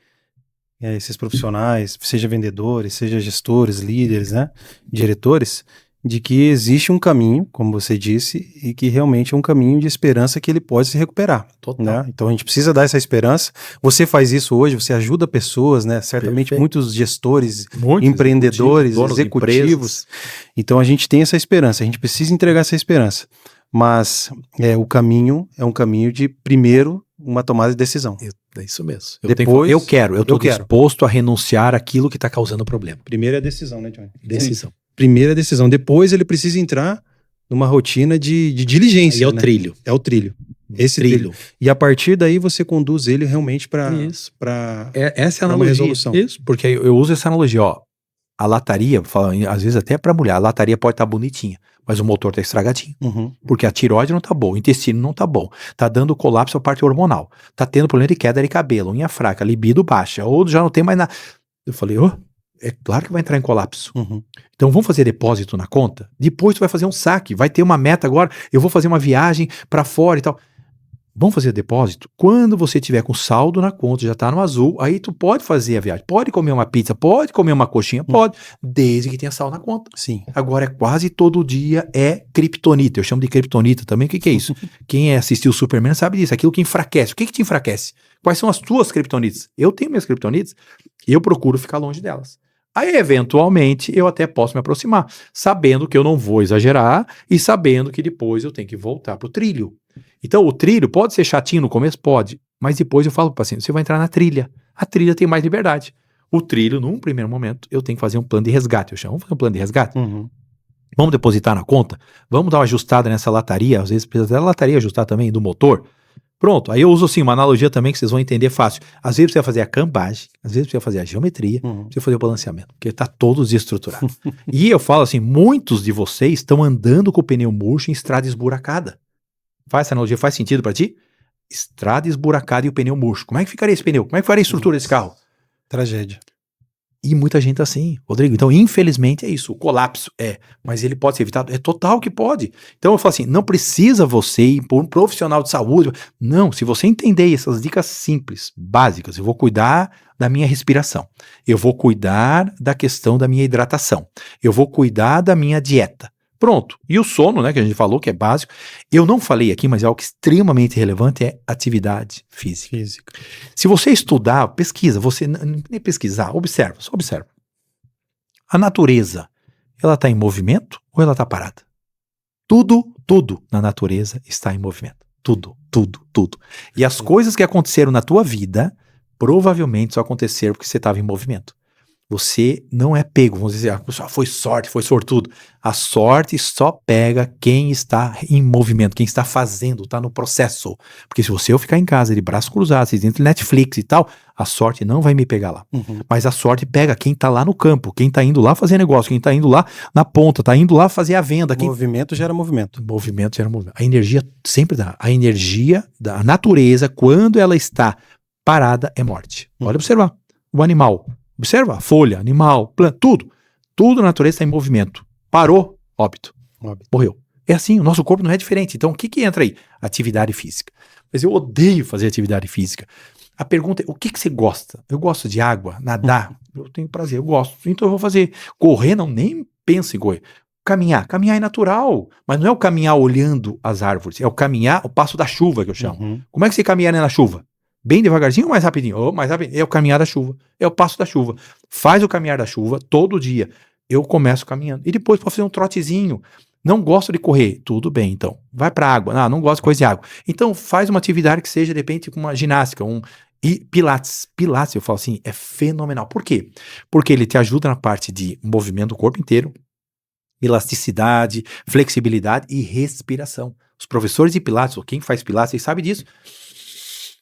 esses profissionais, seja vendedores, seja gestores, líderes, né, diretores, de que existe um caminho, como você disse, e que realmente é um caminho de esperança que ele pode se recuperar. Total. Né? Então a gente precisa dar essa esperança. Você faz isso hoje, você ajuda pessoas, né? Certamente Perfeito. muitos gestores, Muitos empreendedores, donos de executivos. empresas. Então a gente tem essa esperança, a gente precisa entregar essa esperança. Mas o caminho é um caminho de, primeiro, uma tomada de decisão. É isso mesmo. Depois, eu estou eu quero. disposto a renunciar àquilo que está causando o problema. Primeiro é a decisão, né, Johnny? Decisão. Primeira decisão. Depois ele precisa entrar numa rotina de diligência. E é o né? trilho. É o trilho. Esse trilho. E a partir daí você conduz ele realmente para essa é a uma analogia. resolução. Isso, porque eu uso essa analogia, ó. A lataria, às vezes até para mulher, a lataria pode estar bonitinha, mas o motor tá estragadinho. Uhum. Porque a tireoide não tá boa, o intestino não tá bom, tá dando colapso à parte hormonal, tá tendo problema de queda de cabelo, unha fraca, libido baixa, ou já não tem mais nada. Eu falei, é claro que vai entrar em colapso. Uhum. Então vamos fazer depósito na conta? Depois tu vai fazer um saque, vai ter uma meta agora, eu vou fazer uma viagem para fora e tal. Vamos fazer depósito? Quando você tiver com saldo na conta, já tá no azul, aí tu pode fazer a viagem. Pode comer uma pizza, pode comer uma coxinha, pode, desde que tenha saldo na conta. Sim. Agora, quase todo dia é kryptonita. Eu chamo de kryptonita também. O que é isso? Quem assistiu o Superman sabe disso. Aquilo que enfraquece. O que te enfraquece? Quais são as tuas kryptonitas? Eu tenho minhas kryptonitas e eu procuro ficar longe delas. Aí, eventualmente, eu até posso me aproximar, sabendo que eu não vou exagerar e sabendo que depois eu tenho que voltar pro trilho. Então, o trilho pode ser chatinho no começo? Pode. Mas depois eu falo pro paciente, você vai entrar na trilha. A trilha tem mais liberdade. O trilho, num primeiro momento, eu tenho que fazer um plano de resgate. Eu chamo, vamos fazer um plano de resgate? Uhum. Vamos depositar na conta? Vamos dar uma ajustada nessa lataria? Às vezes precisa da lataria ajustar também, do motor. Pronto, aí eu uso assim uma analogia também que vocês vão entender fácil. Às vezes precisa fazer a cambagem, às vezes precisa fazer a geometria, precisa fazer o balanceamento, porque tá todo desestruturado. E eu falo assim, muitos de vocês estão andando com o pneu murcho em estrada esburacada. Faz essa analogia, faz sentido pra ti? Estrada esburacada e o pneu murcho. Como é que ficaria esse pneu? Como é que ficaria a estrutura desse carro? Tragédia. E muita gente assim, Rodrigo. Então, infelizmente é isso. O colapso mas ele pode ser evitado. É total que pode. Então, eu falo assim, não precisa você ir por um profissional de saúde. Não, se você entender essas dicas simples, básicas, eu vou cuidar da minha respiração. Eu vou cuidar da questão da minha hidratação. Eu vou cuidar da minha dieta. Pronto. E o sono, né, que a gente falou, que é básico. Eu não falei aqui, mas é algo extremamente relevante, é atividade física. Se você estudar, pesquisa, você nem pesquisar, observa, só observa. A natureza, ela está em movimento ou ela está parada? Tudo na natureza está em movimento. Tudo. E as coisas que aconteceram na tua vida, provavelmente só aconteceram porque você estava em movimento. Você não é pego, vamos dizer, foi sorte, foi sortudo. A sorte só pega quem está em movimento, quem está fazendo, está no processo. Porque se eu ficar em casa de braços cruzados, dentro do Netflix e tal, a sorte não vai me pegar lá. Uhum. Mas a sorte pega quem está lá no campo, quem está indo lá fazer negócio, quem está indo lá na ponta, está indo lá fazer a venda. Movimento gera movimento. Movimento gera movimento. A energia sempre dá. A energia da natureza, quando ela está parada, é morte. Pode observar. O animal. Observa, folha, animal, planta, tudo na natureza está em movimento. Parou, óbito, morreu. É assim, o nosso corpo não é diferente. Então, o que entra aí? Atividade física. Mas eu odeio fazer atividade física. A pergunta é, o que você gosta? Eu gosto de água, nadar, eu tenho prazer, eu gosto. Então eu vou fazer. Correr, não, nem penso em correr. Caminhar é natural, mas não é o caminhar olhando as árvores, é o caminhar, o passo da chuva que eu chamo. Uhum. Como é que você caminha na chuva? Bem devagarzinho ou mais rapidinho? Mais rapidinho. É o caminhar da chuva. É o passo da chuva. Faz o caminhar da chuva todo dia. Eu começo caminhando. E depois pode fazer um trotezinho. Não gosto de correr. Tudo bem, então. Vai pra água. Não gosto de coisa de água. Então faz uma atividade que seja, de repente, com uma ginástica, e Pilates. Pilates, eu falo assim, é fenomenal. Por quê? Porque ele te ajuda na parte de movimento do corpo inteiro, elasticidade, flexibilidade e respiração. Os professores de Pilates, ou quem faz Pilates, vocês sabem disso.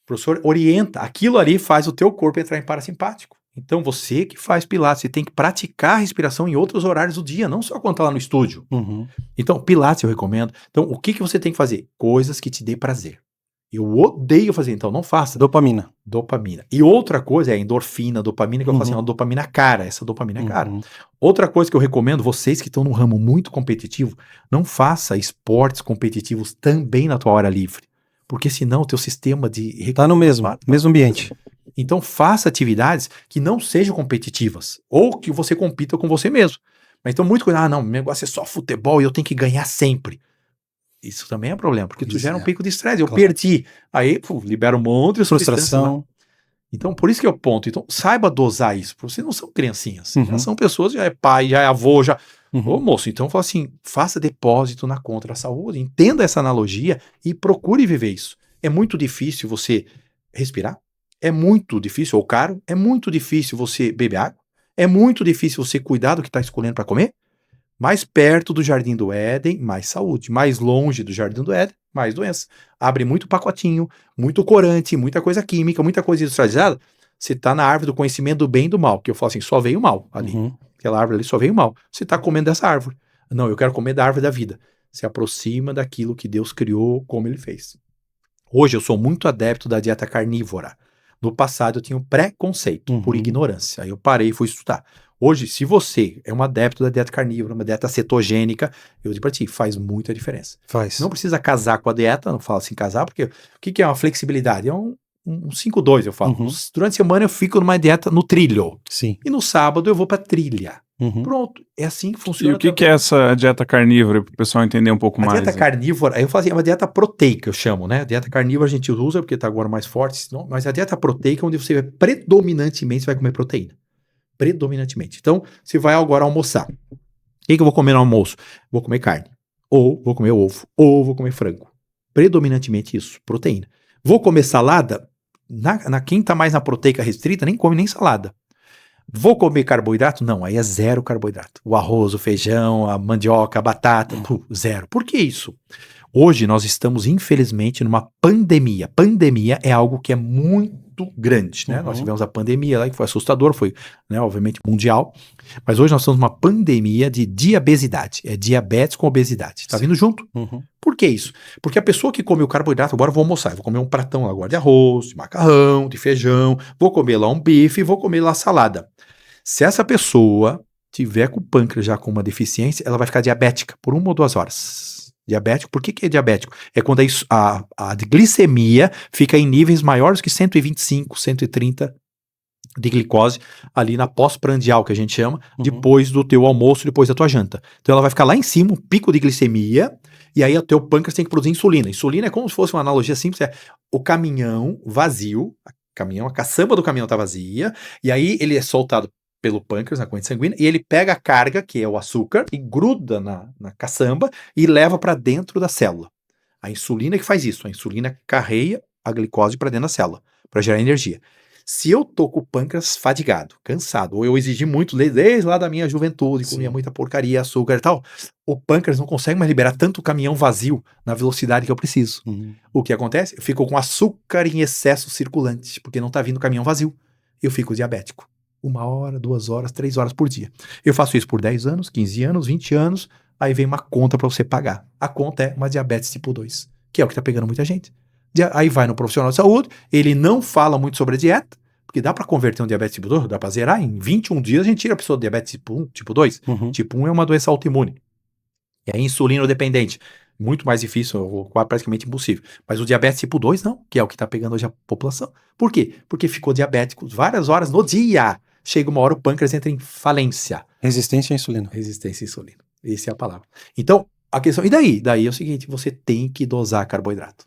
O professor orienta, aquilo ali faz o teu corpo entrar em parasimpático. Então você que faz Pilates, você tem que praticar a respiração em outros horários do dia, não só quando tá lá no estúdio. Uhum. Então, Pilates eu recomendo. Então, o que você tem que fazer? Coisas que te dê prazer. Eu odeio fazer, então não faça. Dopamina. Dopamina. E outra coisa é a endorfina, dopamina, que eu falo assim, é uma dopamina cara. Essa dopamina é cara. Outra coisa que eu recomendo, vocês que estão num ramo muito competitivo, não faça esportes competitivos também na tua hora livre. Porque senão o teu sistema de... Tá no mesmo ambiente. Então faça atividades que não sejam competitivas. Ou que você compita com você mesmo. Mas então muito cuidado, não, meu negócio é só futebol e eu tenho que ganhar sempre. Isso também é problema, porque tu gera um pico de estresse. Eu perdi. Aí, libera um monte de frustração. Então, por isso que eu ponto. Então, saiba dosar isso. Porque vocês não são criancinhas. Já são pessoas, já é pai, já é avô, já... Ô, moço, então fala assim, faça depósito na conta da saúde. Entenda essa analogia e procure viver isso. É muito difícil você respirar. É muito difícil, ou caro. É muito difícil você beber água. É muito difícil você cuidar do que está escolhendo para comer. Mais perto do Jardim do Éden, mais saúde. Mais longe do Jardim do Éden, mais doença. Abre muito pacotinho, muito corante, muita coisa química, muita coisa industrializada. Você tá na árvore do conhecimento do bem e do mal, que eu falo assim, só veio mal ali. Aquela árvore ali só veio mal. Você tá comendo dessa árvore. Não, eu quero comer da árvore da vida. Se aproxima daquilo que Deus criou, como ele fez. Hoje eu sou muito adepto da dieta carnívora. No passado eu tinha um preconceito por ignorância. Aí eu parei e fui estudar. Hoje, se você é um adepto da dieta carnívora, uma dieta cetogênica, eu digo pra ti, faz muita diferença. Faz. Não precisa casar com a dieta, não falo assim casar, porque o que é uma flexibilidade? É um 5-2, eu falo. Durante a semana eu fico numa dieta no trilho. Sim. E no sábado eu vou pra trilha. Pronto, é assim que funciona. E o que é essa dieta carnívora, para o pessoal entender um pouco mais? A dieta carnívora, eu falo assim, é uma dieta proteica, eu chamo, né? A dieta carnívora a gente usa porque tá agora mais forte, mas a dieta proteica é onde você predominantemente vai comer proteína. Predominantemente. Então, você vai agora almoçar. O que eu vou comer no almoço? Vou comer carne. Ou vou comer ovo. Ou vou comer frango. Predominantemente isso, proteína. Vou comer salada? Quem tá mais na proteica restrita, nem come nem salada. Vou comer carboidrato? Não, aí é zero carboidrato. O arroz, o feijão, a mandioca, a batata, zero. Por que isso? Hoje nós estamos, infelizmente, numa pandemia. Pandemia é algo que é muito grande, né? Nós tivemos a pandemia lá, que foi assustador, foi, né, obviamente, mundial. Mas hoje nós estamos numa pandemia de diabesidade. É diabetes com obesidade. Tá vindo junto? Por que isso? Porque a pessoa que come o carboidrato, agora eu vou almoçar, eu vou comer um pratão agora de arroz, de macarrão, de feijão, vou comer lá um bife, vou comer lá salada. Se essa pessoa tiver com o pâncreas já com uma deficiência, ela vai ficar diabética por 1 ou 2 horas. Diabético, por que é diabético? É quando a glicemia fica em níveis maiores que 125, 130 de glicose ali na pós-prandial, que a gente chama, depois do teu almoço, depois da tua janta. Então ela vai ficar lá em cima, um pico de glicemia, e aí o teu pâncreas tem que produzir insulina. Insulina é como se fosse uma analogia simples, é o caminhão vazio, a caçamba do caminhão tá vazia, e aí ele é soltado pelo pâncreas, na corrente sanguínea, e ele pega a carga, que é o açúcar, e gruda na caçamba e leva para dentro da célula. A insulina que faz isso. A insulina carrega a glicose para dentro da célula, para gerar energia. Se eu tô com o pâncreas fadigado, cansado, ou eu exigi muito desde lá da minha juventude, comia muita porcaria, açúcar e tal, o pâncreas não consegue mais liberar tanto caminhão vazio na velocidade que eu preciso. O que acontece? Eu fico com açúcar em excesso circulante, porque não tá vindo caminhão vazio. Eu fico diabético. 1 hora, 2 horas, 3 horas por dia. Eu faço isso por 10 anos, 15 anos, 20 anos, aí vem uma conta para você pagar. A conta é uma diabetes tipo 2, que é o que tá pegando muita gente. Aí vai no profissional de saúde, ele não fala muito sobre a dieta, porque dá para converter um diabetes tipo 2, dá para zerar, em 21 dias a gente tira a pessoa do diabetes tipo 1, tipo 2. Tipo 1 é uma doença autoimune. É insulino dependente. Muito mais difícil, ou praticamente impossível. Mas o diabetes tipo 2 não, que é o que tá pegando hoje a população. Por quê? Porque ficou diabético várias horas no dia. Chega uma hora, o pâncreas entra em falência. Resistência à insulina. Resistência à insulina. Essa é a palavra. Então, a questão... E daí? Daí é o seguinte, você tem que dosar carboidrato.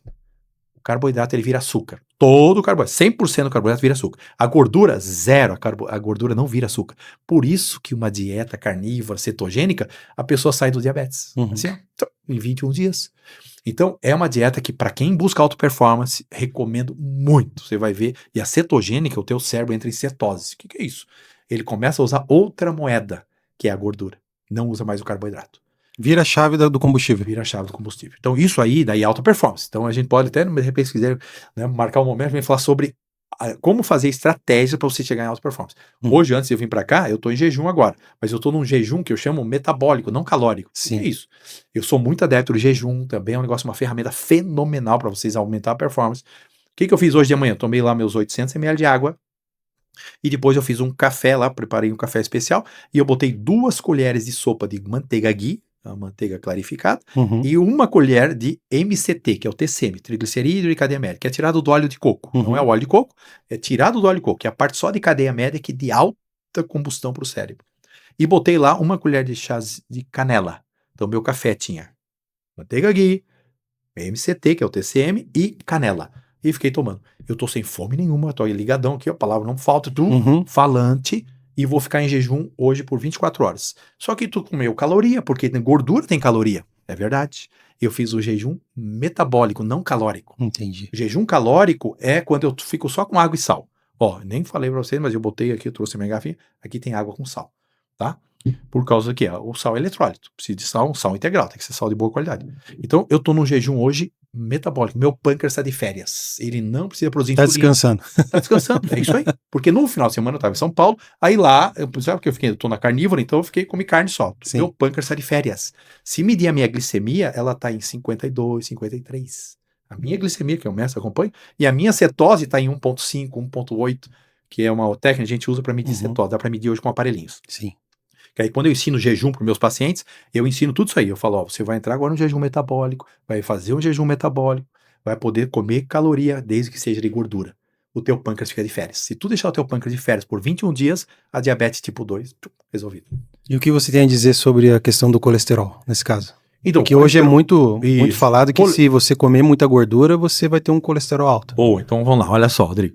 O carboidrato, ele vira açúcar. Todo o carboidrato, 100% do carboidrato vira açúcar. A gordura, zero. A gordura não vira açúcar. Por isso que uma dieta carnívora, cetogênica, a pessoa sai do diabetes. Assim, ó, em 21 dias. Então, é uma dieta que, para quem busca auto performance, recomendo muito. Você vai ver. E a cetogênica, o teu cérebro entra em cetose. O que é isso? Ele começa a usar outra moeda, que é a gordura. Não usa mais o carboidrato. Vira a chave do combustível. Vira a chave do combustível. Então, isso aí, daí alta performance. Então, a gente pode até, de repente, se quiser, né, marcar um momento, vem falar sobre como fazer estratégia para você chegar em alta performance. Hoje, antes de eu vir para cá, eu tô em jejum agora, mas eu tô num jejum que eu chamo metabólico, não calórico. Sim. O que é isso? Eu sou muito adepto do jejum, também é um negócio, uma ferramenta fenomenal para vocês aumentar a performance. O que eu fiz hoje de manhã? Tomei lá meus 800 ml de água, e depois eu fiz um café lá, preparei um café especial, e eu botei 2 colheres de sopa de manteiga ghee, a manteiga clarificada, e 1 colher de MCT, que é o TCM, triglicerídeo e cadeia média, que é tirado do óleo de coco. Não é o óleo de coco, é tirado do óleo de coco, que é a parte só de cadeia média que é de alta combustão para o cérebro. E botei lá 1 colher de chá de canela. Então meu café tinha manteiga ghee, MCT, que é o TCM, e canela. E fiquei tomando. Eu tô sem fome nenhuma, tô aí ligadão aqui, a palavra não falta, falante, e vou ficar em jejum hoje por 24 horas. Só que tu comeu caloria, porque gordura tem caloria. É verdade. Eu fiz o jejum metabólico, não calórico. Entendi. O jejum calórico é quando eu fico só com água e sal. Ó, nem falei pra vocês, mas eu botei aqui, eu trouxe a minha garrafinha, aqui tem água com sal, tá? Por causa que o sal é eletrólito. Precisa de sal, um sal integral, tem que ser sal de boa qualidade. Então, eu tô num jejum hoje metabólico. Meu pâncreas está de férias. Ele não precisa produzir Tá insulina. descansando. Tá descansando, é isso aí. Porque no final de semana eu tava em São Paulo, aí lá, sabe que eu tô na carnívora, então eu comi carne só. Sim. Meu pâncreas está de férias. Se medir a minha glicemia, ela tá em 52, 53. A minha glicemia, que eu meço, acompanho, e a minha cetose tá em 1.5, 1.8, que é uma técnica que a gente usa para medir cetose. Dá para medir hoje com aparelhinhos. Sim. Que aí quando eu ensino jejum para meus pacientes, eu ensino tudo isso aí. Eu falo, ó, você vai entrar agora no jejum metabólico, vai fazer um jejum metabólico, vai poder comer caloria desde que seja de gordura. O teu pâncreas fica de férias. Se tu deixar o teu pâncreas de férias por 21 dias, a diabetes tipo 2, resolvido. E o que você tem a dizer sobre a questão do colesterol, nesse caso? Então, porque hoje é muito falado que se você comer muita gordura, você vai ter um colesterol alto. Boa, então vamos lá, olha só, Rodrigo.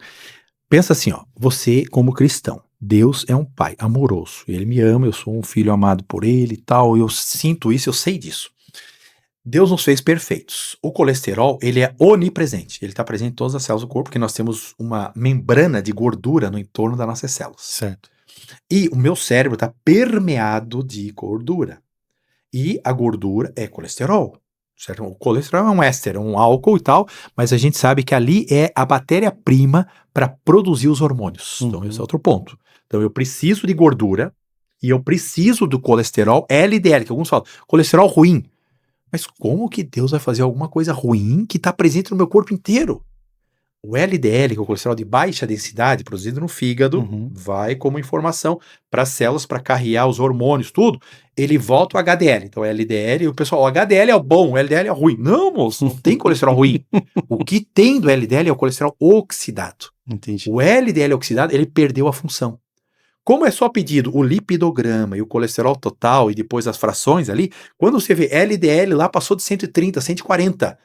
Pensa assim, ó, você como cristão, Deus é um pai amoroso, ele me ama, eu sou um filho amado por ele e tal, eu sinto isso, eu sei disso. Deus nos fez perfeitos. O colesterol, ele é onipresente, ele está presente em todas as células do corpo, porque nós temos uma membrana de gordura no entorno das nossas células. Certo. E o meu cérebro está permeado de gordura. E a gordura é colesterol. Certo? O colesterol é um éster, é um álcool e tal, mas a gente sabe que ali é a matéria-prima para produzir os hormônios. Então, esse é outro ponto. Então, eu preciso de gordura e eu preciso do colesterol LDL, que alguns falam, colesterol ruim. Mas como que Deus vai fazer alguma coisa ruim que está presente no meu corpo inteiro? O LDL, que é o colesterol de baixa densidade, produzido no fígado, vai como informação para as células, para carregar os hormônios, tudo. Ele volta o HDL. Então, o LDL, o pessoal, o HDL é o bom, o LDL é ruim. Não, moço, não tem colesterol ruim. O que tem do LDL é o colesterol oxidado. Entendi. O LDL oxidado, ele perdeu a função. Como é só pedido o lipidograma e o colesterol total e depois as frações ali, quando você vê LDL lá passou de 130, 140.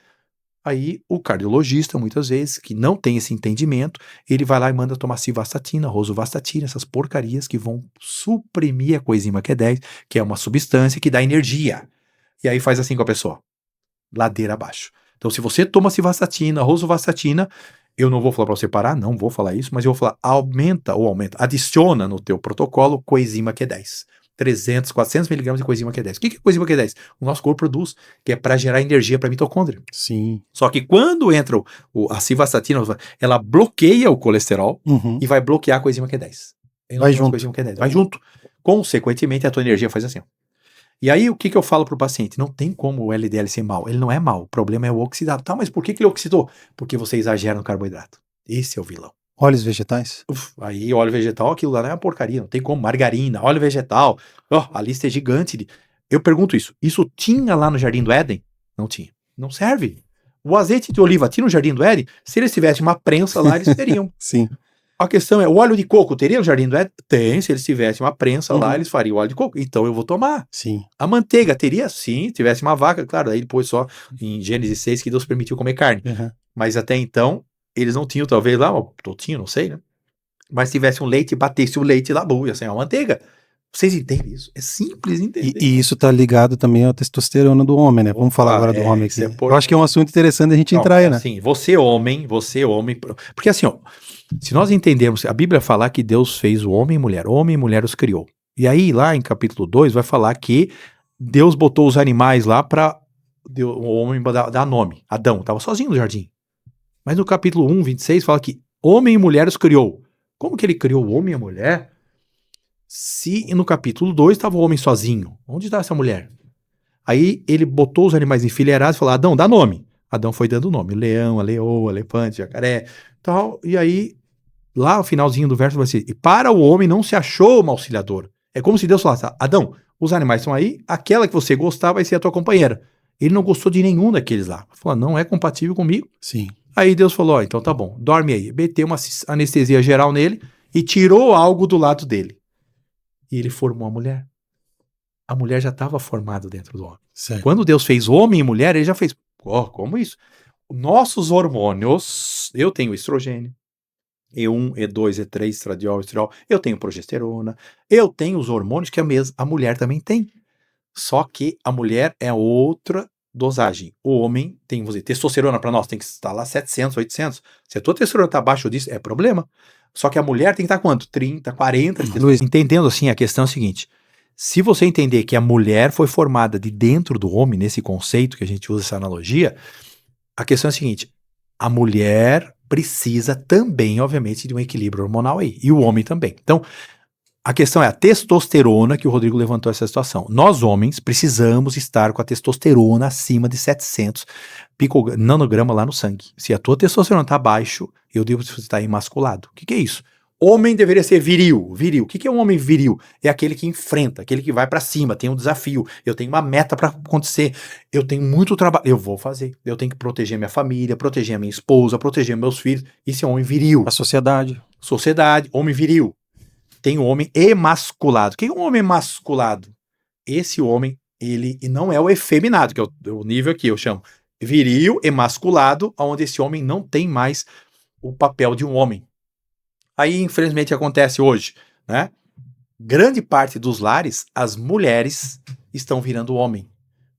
Aí o cardiologista, muitas vezes, que não tem esse entendimento, ele vai lá e manda tomar civastatina, rosuvastatina, essas porcarias que vão suprimir a coenzima Q10, que é uma substância que dá energia. E aí faz assim com a pessoa, ladeira abaixo. Então se você toma civastatina, rosuvastatina, eu não vou falar para você parar, não vou falar isso, mas eu vou falar adiciona no teu protocolo coenzima Q10. 300, 400 miligramas de coenzima Q10. O que é coenzima Q10? O nosso corpo produz, que é para gerar energia para a mitocôndria. Sim. Só que quando entra a civastatina, ela bloqueia o colesterol e vai bloquear a coenzima Q10. Vai junto. Coenzima Q10. Vai junto. Consequentemente, a tua energia faz assim. Ó. E aí, o que eu falo para o paciente? Não tem como o LDL ser mal. Ele não é mal. O problema é o oxidado. Tá, mas por que ele oxidou? Porque você exagera no carboidrato. Esse é o vilão. Óleos vegetais? Aí óleo vegetal, aquilo lá não é uma porcaria, não tem como, margarina, óleo vegetal, a lista é gigante. Eu pergunto isso tinha lá no Jardim do Éden? Não tinha, não serve. O azeite de oliva tinha no Jardim do Éden? Se eles tivessem uma prensa lá, eles teriam. Sim. A questão é, o óleo de coco teria no Jardim do Éden? Tem, se eles tivessem uma prensa lá, eles fariam óleo de coco, então eu vou tomar. Sim. A manteiga teria? Sim, tivesse uma vaca, claro, aí depois só em Gênesis 6 que Deus permitiu comer carne. Mas até então, eles não tinham, talvez lá, ou tinham, não sei, né? Mas se tivesse um leite, batesse o leite lá, ia ser uma manteiga. Vocês entendem isso? É simples entender. E isso tá ligado também à testosterona do homem, né? Vamos falar agora do homem aqui. Eu acho que é um assunto interessante a gente entrar aí, né? Assim, você homem, porque assim, ó, se nós entendermos, a Bíblia fala que Deus fez o homem e mulher os criou. E aí lá em capítulo 2 vai falar que Deus botou os animais lá para o homem dar nome. Adão estava sozinho no jardim. Mas no capítulo 1, 26, fala que homem e mulher os criou. Como que ele criou o homem e a mulher? Se no capítulo 2 estava o homem sozinho. Onde está essa mulher? Aí ele botou os animais enfileirados e falou, Adão, dá nome. Adão foi dando nome. Leão, a leoa, elefante, jacaré, tal. E aí, lá no finalzinho do verso vai ser, e para o homem não se achou uma auxiliadora. É como se Deus falasse, Adão, os animais estão aí, aquela que você gostar vai ser a tua companheira. Ele não gostou de nenhum daqueles lá. Falou, não é compatível comigo. Sim. Aí Deus falou, então tá bom, dorme aí. Meteu uma anestesia geral nele e tirou algo do lado dele. E ele formou a mulher. A mulher já estava formada dentro do homem. Certo. Quando Deus fez homem e mulher, ele já fez, como isso? Nossos hormônios, eu tenho estrogênio, E1, E2, E3, estradiol, estriol, eu tenho progesterona, eu tenho os hormônios que a mulher também tem. Só que a mulher é outra dosagem. O homem tem, vamos dizer, testosterona para nós tem que estar lá 700, 800. Se a tua testosterona está abaixo disso, é problema. Só que a mulher tem que estar quanto? 30, 40. Luiz, Entendendo assim, a questão é a seguinte, se você entender que a mulher foi formada de dentro do homem, nesse conceito que a gente usa essa analogia, a questão é a seguinte, a mulher precisa também, obviamente, de um equilíbrio hormonal aí, e o homem também. Então, a questão é a testosterona, que o Rodrigo levantou essa situação. Nós, homens, precisamos estar com a testosterona acima de 700 nanograma lá no sangue. Se a tua testosterona está abaixo, eu devo estar emasculado. O que é isso? Homem deveria ser viril. Viril. O que é um homem viril? É aquele que enfrenta, aquele que vai pra cima, tem um desafio, eu tenho uma meta pra acontecer, eu tenho muito trabalho, eu vou fazer. Eu tenho que proteger minha família, proteger a minha esposa, proteger meus filhos. Isso é um homem viril. a sociedade. Sociedade, homem viril. Tem o homem emasculado. O que é um homem emasculado? Esse homem, ele não é o efeminado, que é o nível aqui, eu chamo viril, emasculado, onde esse homem não tem mais o papel de um homem. Aí, infelizmente, acontece hoje, né? Grande parte dos lares, as mulheres estão virando homem.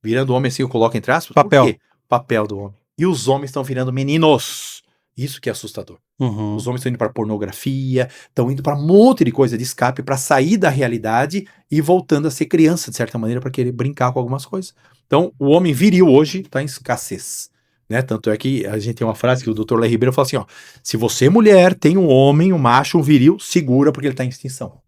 Virando homem, assim, eu coloco entre aspas. Papel. Por quê? Papel do homem. E os homens estão virando meninos. Isso que é assustador. Uhum. Os homens estão indo para pornografia, estão indo para um monte de coisa de escape, para sair da realidade e voltando a ser criança, de certa maneira, para querer brincar com algumas coisas. Então, o homem viril hoje está em escassez. Né? Tanto é que a gente tem uma frase que o Dr. Léo Ribeiro fala assim, ó, se você mulher tem um homem, um macho, um viril, segura porque ele está em extinção.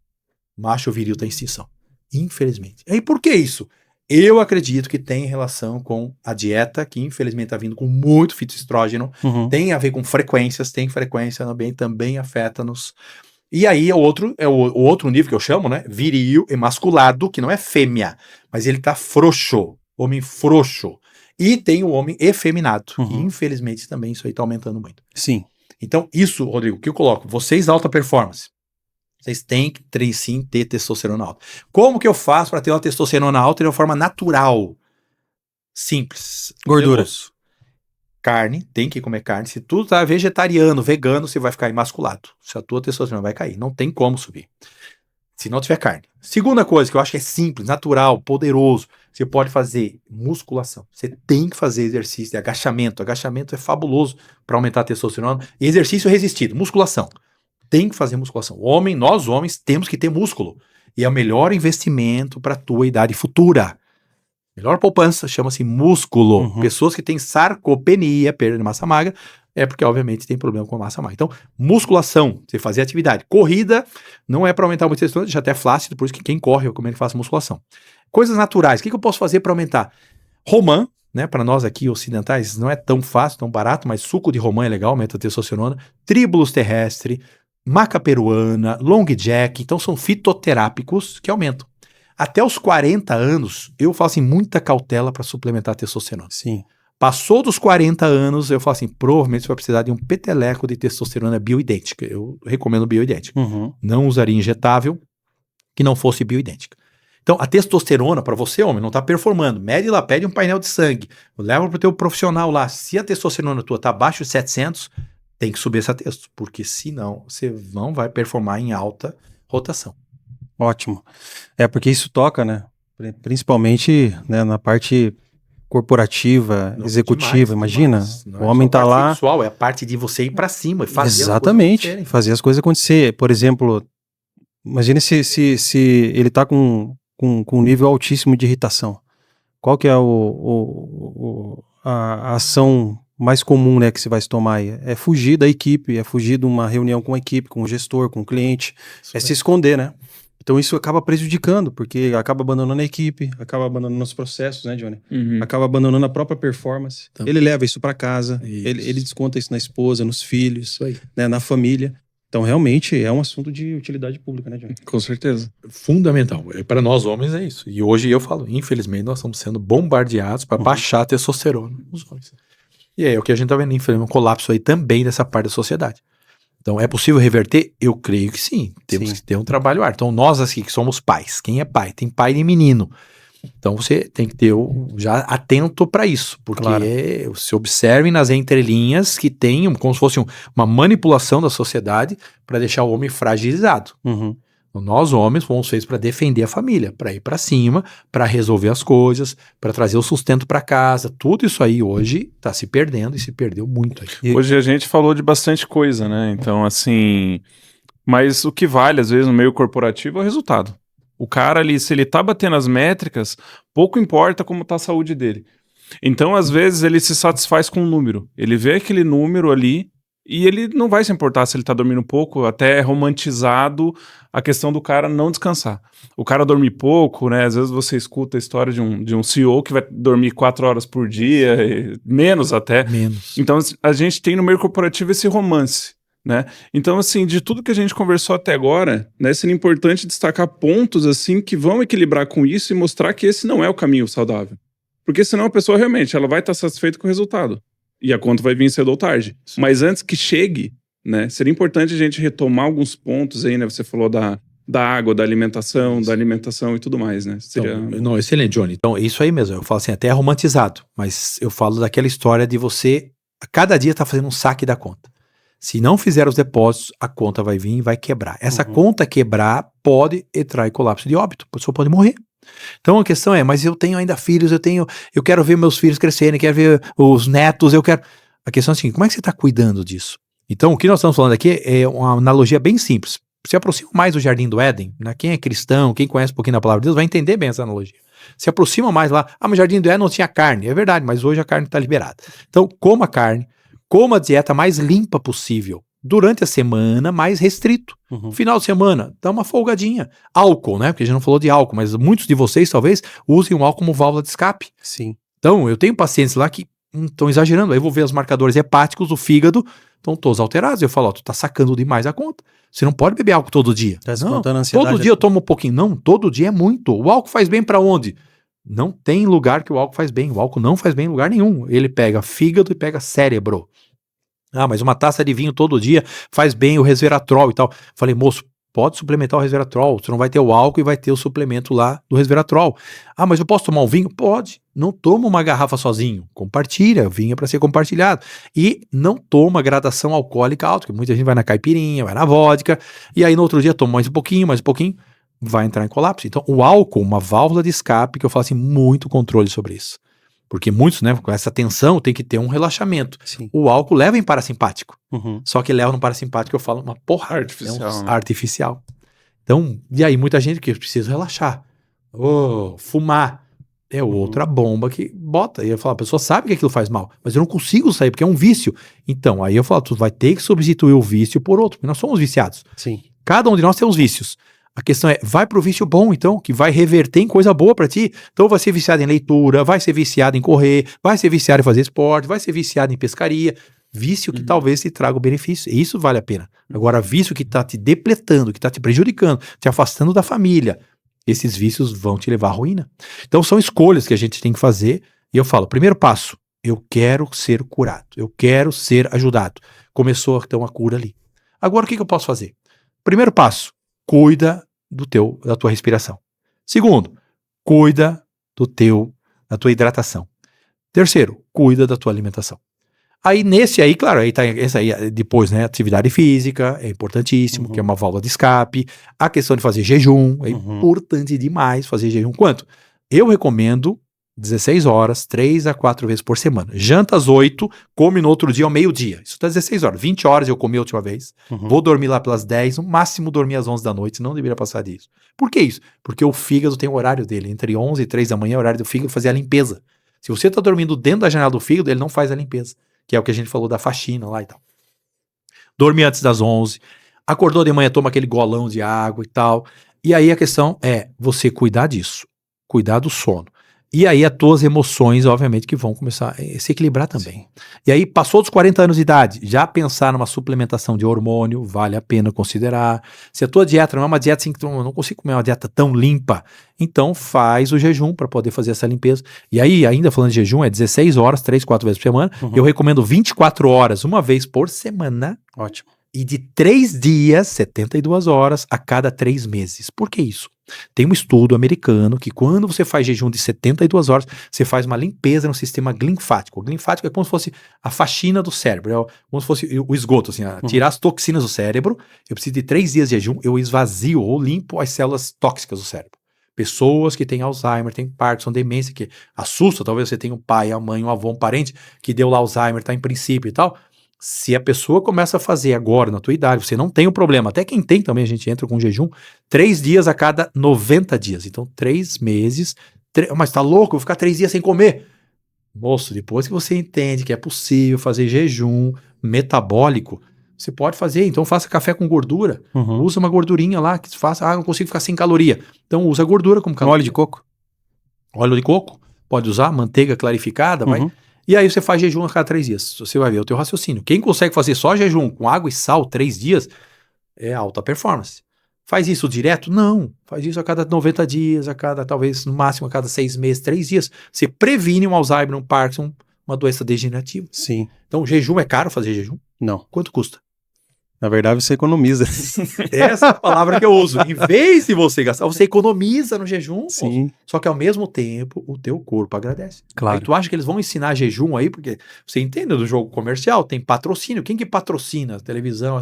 Macho viril está em extinção. Infelizmente. E por que isso? Eu acredito que tem relação com a dieta, que infelizmente está vindo com muito fitoestrógeno, tem a ver com frequências, tem frequência também afeta-nos. E aí o outro nível que eu chamo, né, viril, emasculado, que não é fêmea, mas ele está frouxo, homem frouxo. E tem o homem efeminado, que infelizmente também isso aí está aumentando muito. Sim. Então isso, Rodrigo, que eu coloco, vocês alta performance, vocês têm que sim ter testosterona alta. Como que eu faço para ter uma testosterona alta de uma forma natural? Simples. Gordura. Carne, tem que comer carne. Se tu tá vegetariano, vegano, você vai ficar emasculado. Se a tua testosterona vai cair, não tem como subir. Se não tiver carne. Segunda coisa que eu acho que é simples, natural, poderoso, você pode fazer musculação. Você tem que fazer exercício de agachamento. Agachamento é fabuloso para aumentar a testosterona. E exercício resistido, musculação. Tem que fazer musculação. Nós homens temos que ter músculo. E é o melhor investimento para a tua idade futura. Melhor poupança, chama-se músculo. Pessoas que têm sarcopenia, perda de massa magra, é porque obviamente tem problema com a massa magra. Então, musculação, você fazer atividade. Corrida não é para aumentar o testosterona, deixa até flácido, por isso que quem corre eu recomendo que faça musculação. Coisas naturais, o que eu posso fazer para aumentar? Romã, né, para nós aqui ocidentais não é tão fácil, tão barato, mas suco de romã é legal, aumenta a testosterona. Tríbulos terrestre, maca peruana, long jack, então são fitoterápicos que aumentam. Até os 40 anos, eu falo assim, muita cautela para suplementar a testosterona. Sim. Passou dos 40 anos, eu falo assim, provavelmente você vai precisar de um peteleco de testosterona bioidêntica. Eu recomendo bioidêntica. Não usaria injetável que não fosse bioidêntica. Então, a testosterona, para você, homem, não está performando. Mede lá, pede um painel de sangue. Leva para o teu profissional lá. Se a testosterona tua está abaixo de 700, tem que subir essa testo. Porque senão, você não vai performar em alta rotação. Ótimo. É porque isso toca, né? Principalmente, né, na parte corporativa, Não, executiva, imagina, Não o homem tá lá... sexual, é a parte de você ir pra cima e fazer Exatamente, as fazer as coisas acontecer. Por exemplo, imagine se ele tá com com um nível altíssimo de irritação. Qual que é a ação mais comum, né, que você vai se tomar aí? É fugir da equipe, é fugir de uma reunião com a equipe, com o gestor, com o cliente, se esconder, né? Então isso acaba prejudicando, porque acaba abandonando a equipe, acaba abandonando os processos, né, Johnny? Acaba abandonando a própria performance. Então, ele leva isso para casa, isso. ele desconta isso na esposa, nos filhos, Isso aí. né, na família. Então realmente é um assunto de utilidade pública, né, Johnny? Com certeza. Fundamental. Para nós homens é isso. E hoje eu falo, infelizmente, nós estamos sendo bombardeados para baixar a testosterona nos homens. E é o que a gente está vendo, infelizmente, um colapso aí também dessa parte da sociedade. Então, é possível reverter? Eu creio que sim. Temos que ter um trabalho árduo. Então, nós aqui que somos pais, quem é pai? Tem pai e menino. Então, você tem que ter já atento para isso, porque se observe nas entrelinhas que tem como se fosse uma manipulação da sociedade para deixar o homem fragilizado. Então, nós homens fomos feitos para defender a família, para ir para cima, para resolver as coisas, para trazer o sustento para casa. Tudo isso aí hoje está se perdendo e se perdeu muito aí. Hoje a gente falou de bastante coisa, né? Então, assim, mas o que vale, às vezes, no meio corporativo é o resultado. O cara ali, se ele tá batendo as métricas, pouco importa como tá a saúde dele. Então, às vezes, ele se satisfaz com um número. Ele vê aquele número ali e ele não vai se importar se ele tá dormindo pouco, até é romantizado a questão do cara não descansar. O cara dormir pouco, né? Às vezes você escuta a história de um CEO que vai dormir 4 horas por dia, menos até. Menos. Então, a gente tem no meio corporativo esse romance, né? Então, assim, de tudo que a gente conversou até agora, né, seria importante destacar pontos, assim, que vão equilibrar com isso e mostrar que esse não é o caminho saudável. Porque senão a pessoa realmente, ela vai estar satisfeita com o resultado. E a conta vai vir cedo ou tarde. Sim. Mas antes que chegue, né, seria importante a gente retomar alguns pontos aí, né? Você falou da água, da alimentação e tudo mais, né? Seria... Então, não, excelente, Johnny. Então, isso aí mesmo. Eu falo assim, até é romantizado. Mas eu falo daquela história de você, a cada dia tá fazendo um saque da conta. Se não fizer os depósitos, a conta vai vir e vai quebrar. Essa conta quebrar pode entrar em colapso de óbito. A pessoa pode morrer. Então a questão é, mas eu tenho ainda filhos, eu quero ver meus filhos crescerem, quero ver os netos, A questão é assim, como é que você está cuidando disso? Então o que nós estamos falando aqui é uma analogia bem simples. Se aproxima mais do Jardim do Éden, né? Quem é cristão, quem conhece um pouquinho da palavra de Deus, vai entender bem essa analogia. Se aproxima mais lá, mas o Jardim do Éden não tinha carne, é verdade, mas hoje a carne está liberada. Então coma carne, coma a dieta mais limpa possível. Durante a semana, mais restrito. Final de semana, dá uma folgadinha. Álcool, né? Porque a gente não falou de álcool, mas muitos de vocês talvez usem o álcool como válvula de escape. Sim. Então, eu tenho pacientes lá que estão exagerando. Aí eu vou ver os marcadores hepáticos do fígado, estão todos alterados. Eu falo, tu tá sacando demais a conta. Você não pode beber álcool todo dia. Tá descontando a ansiedade. Todo dia eu tomo um pouquinho. Não, todo dia é muito. O álcool faz bem pra onde? Não tem lugar que o álcool faz bem. O álcool não faz bem em lugar nenhum. Ele pega fígado e pega cérebro. Mas uma taça de vinho todo dia faz bem o resveratrol e tal. Falei, moço, pode suplementar o resveratrol. Você não vai ter o álcool e vai ter o suplemento lá do resveratrol. Mas eu posso tomar um vinho? Pode. Não toma uma garrafa sozinho. Compartilha. O vinho é para ser compartilhado. E não toma gradação alcoólica alta, porque muita gente vai na caipirinha, vai na vodka, e aí no outro dia toma mais um pouquinho, vai entrar em colapso. Então o álcool, uma válvula de escape, que eu falo assim, muito controle sobre isso. Porque muitos, né, com essa tensão, tem que ter um relaxamento. Sim. O álcool leva em parasimpático. Só que leva no parasimpático, eu falo, uma porra artificial. Artificial. Então, e aí muita gente que precisa relaxar. Fumar. É outra bomba que bota. E eu falo, a pessoa sabe que aquilo faz mal, mas eu não consigo sair, porque é um vício. Então, aí eu falo, tu vai ter que substituir o vício por outro, porque nós somos viciados. Sim. Cada um de nós tem uns vícios. A questão é, vai pro vício bom, então, que vai reverter em coisa boa pra ti. Então vai ser viciado em leitura, vai ser viciado em correr, vai ser viciado em fazer esporte, vai ser viciado em pescaria. Vício que talvez te traga o benefício. E isso vale a pena. Agora, vício que tá te depletando, que tá te prejudicando, te afastando da família, esses vícios vão te levar à ruína. Então são escolhas que a gente tem que fazer. E eu falo, primeiro passo, eu quero ser curado, eu quero ser ajudado. Começou então a cura ali. Agora o que eu posso fazer? Primeiro passo, cuida da tua respiração. Segundo, cuida da tua hidratação. Terceiro, cuida da tua alimentação. Aí nesse aí, claro, aí tá esse aí depois, né, atividade física, é importantíssimo, que é uma válvula de escape. A questão de fazer jejum, é importante demais fazer jejum. Quanto? Eu recomendo 16 horas, 3 a 4 vezes por semana. Janta às 8, come no outro dia ao meio-dia. Isso dá 16 horas. 20 horas eu comi a última vez. Vou dormir lá pelas 10, no máximo dormir às 11 da noite, não deveria passar disso. Por que isso? Porque o fígado tem o horário dele. Entre 11 e 3 da manhã é o horário do fígado fazer a limpeza. Se você está dormindo dentro da janela do fígado, ele não faz a limpeza. Que é o que a gente falou da faxina lá e tal. Dormir antes das 11. Acordou de manhã, toma aquele golão de água e tal. E aí a questão é você cuidar disso. Cuidar do sono. E aí as tuas emoções, obviamente, que vão começar a se equilibrar também. Sim. E aí, passou dos 40 anos de idade, já pensar numa suplementação de hormônio, vale a pena considerar. Se a tua dieta não é uma dieta assim, que eu não consigo comer uma dieta tão limpa, então faz o jejum para poder fazer essa limpeza. E aí, ainda falando de jejum, é 16 horas, 3, 4 vezes por semana. Eu recomendo 24 horas, uma vez por semana. Ótimo. E de 3 dias, 72 horas, a cada 3 meses. Por que isso? Tem um estudo americano que quando você faz jejum de 72 horas, você faz uma limpeza no sistema linfático. O linfático é como se fosse a faxina do cérebro, é como se fosse o esgoto, assim, tirar as toxinas do cérebro. Eu preciso de 3 dias de jejum, eu esvazio ou limpo as células tóxicas do cérebro. Pessoas que têm Alzheimer, têm Parkinson, demência, que assusta, talvez você tenha um pai, a mãe, um avô, um parente que deu lá Alzheimer, tá em princípio e tal. Se a pessoa começa a fazer agora, na tua idade, você não tem o problema. Até quem tem também, a gente entra com jejum, 3 dias a cada 90 dias. Então, 3 meses. Mas tá louco? Eu vou ficar 3 dias sem comer. Moço, depois que você entende que é possível fazer jejum metabólico, você pode fazer. Então, faça café com gordura. Usa uma gordurinha lá que faça. não consigo ficar sem caloria. Então, usa gordura como caloria. Óleo de coco? Óleo de coco. Pode usar. Manteiga clarificada. Vai. E aí você faz jejum a cada 3 dias. Você vai ver o teu raciocínio. Quem consegue fazer só jejum com água e sal 3 dias é alta performance. Faz isso direto? Não. Faz isso a cada 90 dias, a cada, talvez, no máximo a cada 6 meses, 3 dias. Você previne um Alzheimer, um Parkinson, uma doença degenerativa. Sim. Então, jejum é caro fazer jejum? Não. Quanto custa? Na verdade, você economiza. Essa é a palavra que eu uso. Em vez de você gastar, você economiza no jejum. Sim. Moço. Só que ao mesmo tempo, o teu corpo agradece. Claro. Aí tu acha que eles vão ensinar jejum aí? Porque você entende do jogo comercial, tem patrocínio. Quem que patrocina? A televisão,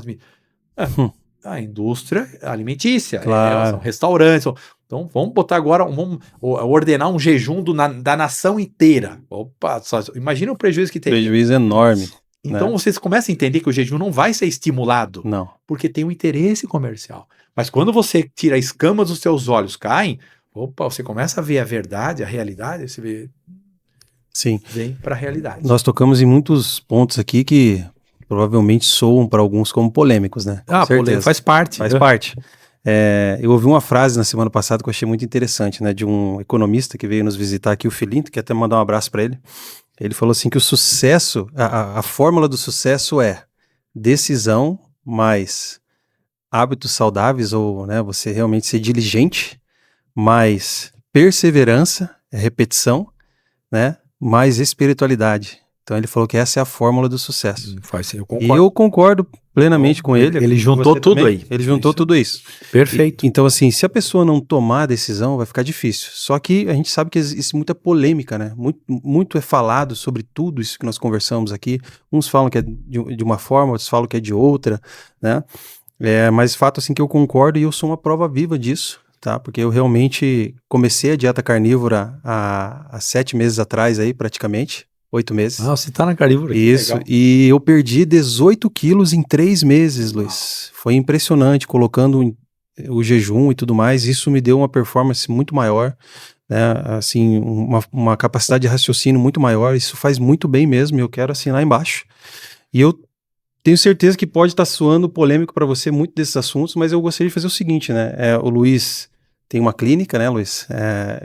a indústria alimentícia. Claro. São restaurantes. Então vamos botar agora, vamos ordenar um jejum da nação inteira. Opa, imagina o prejuízo que tem. Prejuízo enorme. Então vocês começam a entender que o jejum não vai ser estimulado. Não. Porque tem um interesse comercial. Mas quando você tira a escama dos seus olhos, caem, você começa a ver a verdade, a realidade, você vê. Sim. Vem para a realidade. Nós tocamos em muitos pontos aqui que provavelmente soam para alguns como polêmicos, né? Com certeza. Faz parte. Faz parte. Eu ouvi uma frase na semana passada que eu achei muito interessante, né? De um economista que veio nos visitar aqui, o Filinto, que até mandar um abraço para ele. Ele falou assim que o sucesso, a fórmula do sucesso é decisão mais hábitos saudáveis, ou né, você realmente ser diligente, mais perseverança, repetição, né, mais espiritualidade. Então ele falou que essa é a fórmula do sucesso. Eu concordo. E eu concordo plenamente com ele. Ele juntou tudo também. aí. Ele juntou tudo isso. Perfeito. Então, assim, se a pessoa não tomar a decisão, vai ficar difícil. Só que a gente sabe que existe muita polêmica, né? Muito é falado sobre tudo isso que nós conversamos aqui. Uns falam que é de uma forma, outros falam que é de outra, né? Mas fato, assim, que eu concordo e eu sou uma prova viva disso, tá? Porque eu realmente comecei a dieta carnívora há 7 meses atrás aí, praticamente. 8 meses. Você tá na carnívora. Isso, legal. E eu perdi 18 quilos em 3 meses, Luiz. Foi impressionante, colocando o jejum e tudo mais. Isso me deu uma performance muito maior, né? Assim, uma capacidade de raciocínio muito maior. Isso faz muito bem mesmo, eu quero assinar embaixo. E eu tenho certeza que pode estar soando polêmico para você muito desses assuntos, mas eu gostaria de fazer o seguinte, né? O Luiz tem uma clínica, né, Luiz?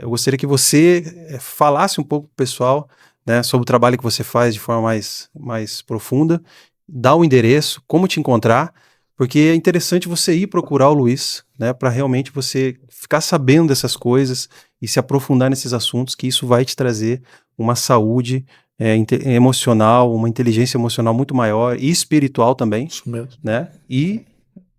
Eu gostaria que você falasse um pouco pro pessoal, né, sobre o trabalho que você faz de forma mais profunda, dá o endereço, como te encontrar, porque é interessante você ir procurar o Luiz, né, para realmente você ficar sabendo dessas coisas e se aprofundar nesses assuntos, que isso vai te trazer uma saúde emocional, uma inteligência emocional muito maior e espiritual também. Isso mesmo. Né? E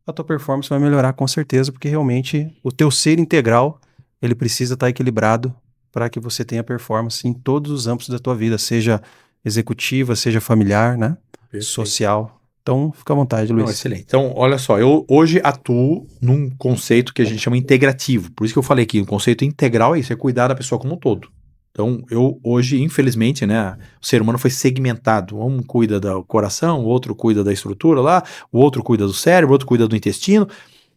a tua performance vai melhorar com certeza, porque realmente o teu ser integral, ele precisa estar equilibrado para que você tenha performance em todos os âmbitos da tua vida, seja executiva, seja familiar, né? Perfeito. Social. Então, fica à vontade, Luiz. Excelente. Então, olha só, eu hoje atuo num conceito que a gente chama integrativo. Por isso que eu falei aqui, o conceito integral é isso, é cuidar da pessoa como um todo. Então, hoje, infelizmente, né, o ser humano foi segmentado. Um cuida do coração, o outro cuida da estrutura lá, o outro cuida do cérebro, o outro cuida do intestino,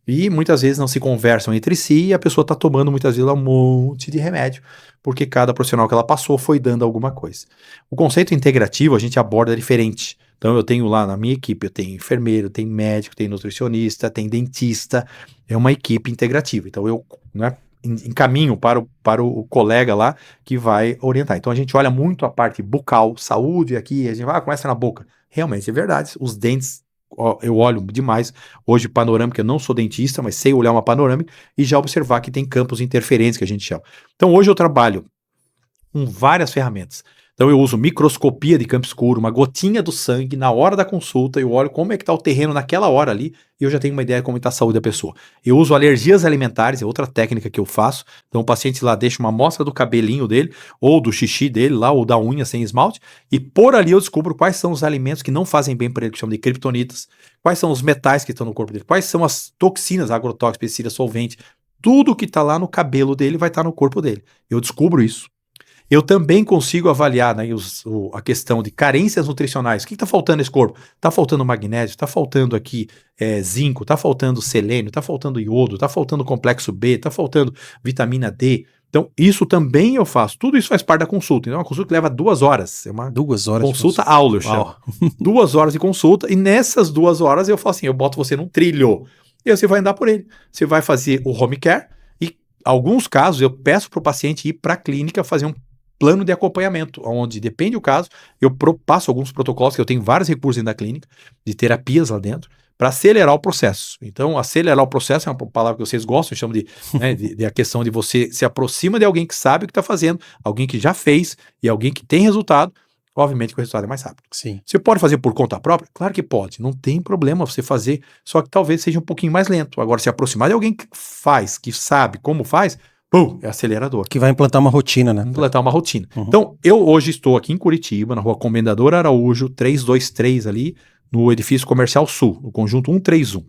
e muitas vezes não se conversam entre si e a pessoa está tomando muitas vezes um monte de remédio, porque cada profissional que ela passou foi dando alguma coisa. O conceito integrativo a gente aborda diferente. Então, eu tenho lá na minha equipe, eu tenho enfermeiro, tem médico, tem nutricionista, tem dentista, é uma equipe integrativa. Então, eu, né, encaminho para o colega lá que vai orientar. Então a gente olha muito a parte bucal, saúde aqui, a gente vai, começa na boca. Realmente é verdade, os dentes, eu olho demais. Hoje panorâmica, eu não sou dentista, mas sei olhar uma panorâmica e já observar que tem campos interferentes que a gente chama. Então hoje eu trabalho com várias ferramentas. Então eu uso microscopia de campo escuro, uma gotinha do sangue, na hora da consulta, eu olho como é que está o terreno naquela hora ali, e eu já tenho uma ideia de como está a saúde da pessoa. Eu uso alergias alimentares, é outra técnica que eu faço. Então o paciente lá deixa uma amostra do cabelinho dele, ou do xixi dele lá, ou da unha sem esmalte, e por ali eu descubro quais são os alimentos que não fazem bem para ele, que chamam de criptonitas, quais são os metais que estão no corpo dele, quais são as toxinas, agrotóxicos, pesticidas, solventes, tudo que está lá no cabelo dele vai estar no corpo dele. Eu descubro isso. Eu também consigo avaliar, né, a questão de carências nutricionais. O que está faltando nesse corpo? Está faltando magnésio, está faltando aqui zinco, está faltando selênio, está faltando iodo, está faltando complexo B, está faltando vitamina D. Então, isso também eu faço. Tudo isso faz parte da consulta. Então, é uma consulta que leva 2 horas. É uma 2 horas consulta aula, eu chamo. 2 horas de consulta. E nessas 2 horas eu falo assim, eu boto você num trilho. E aí você vai andar por ele. Você vai fazer o home care. E, em alguns casos, eu peço para o paciente ir para a clínica fazer um plano de acompanhamento, onde depende do caso, eu passo alguns protocolos, que eu tenho vários recursos dentro da clínica, de terapias lá dentro, para acelerar o processo. Então, acelerar o processo é uma palavra que vocês gostam, eu chamo né, de a questão de você se aproxima de alguém que sabe o que está fazendo, alguém que já fez e alguém que tem resultado, obviamente que o resultado é mais rápido. Sim. Você pode fazer por conta própria? Claro que pode, não tem problema você fazer, só que talvez seja um pouquinho mais lento. Agora, se aproximar de alguém que faz, que sabe como faz, é acelerador. Que vai implantar uma rotina, né? Implantar uma rotina. Uhum. Então, eu hoje estou aqui em Curitiba, na rua Comendador Araújo, 323 ali, no edifício comercial Sul, no conjunto 131.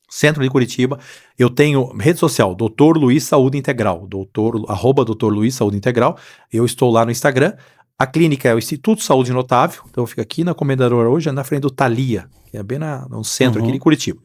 Centro de Curitiba. Eu tenho rede social, Dr. Luiz Saúde Integral, @Dr. Luiz Saúde Integral. Eu estou lá no Instagram. A clínica é o Instituto Saúde Notável, então eu fico aqui na Comendador Araújo, na frente do Thalia, que é bem no centro aqui de Curitiba.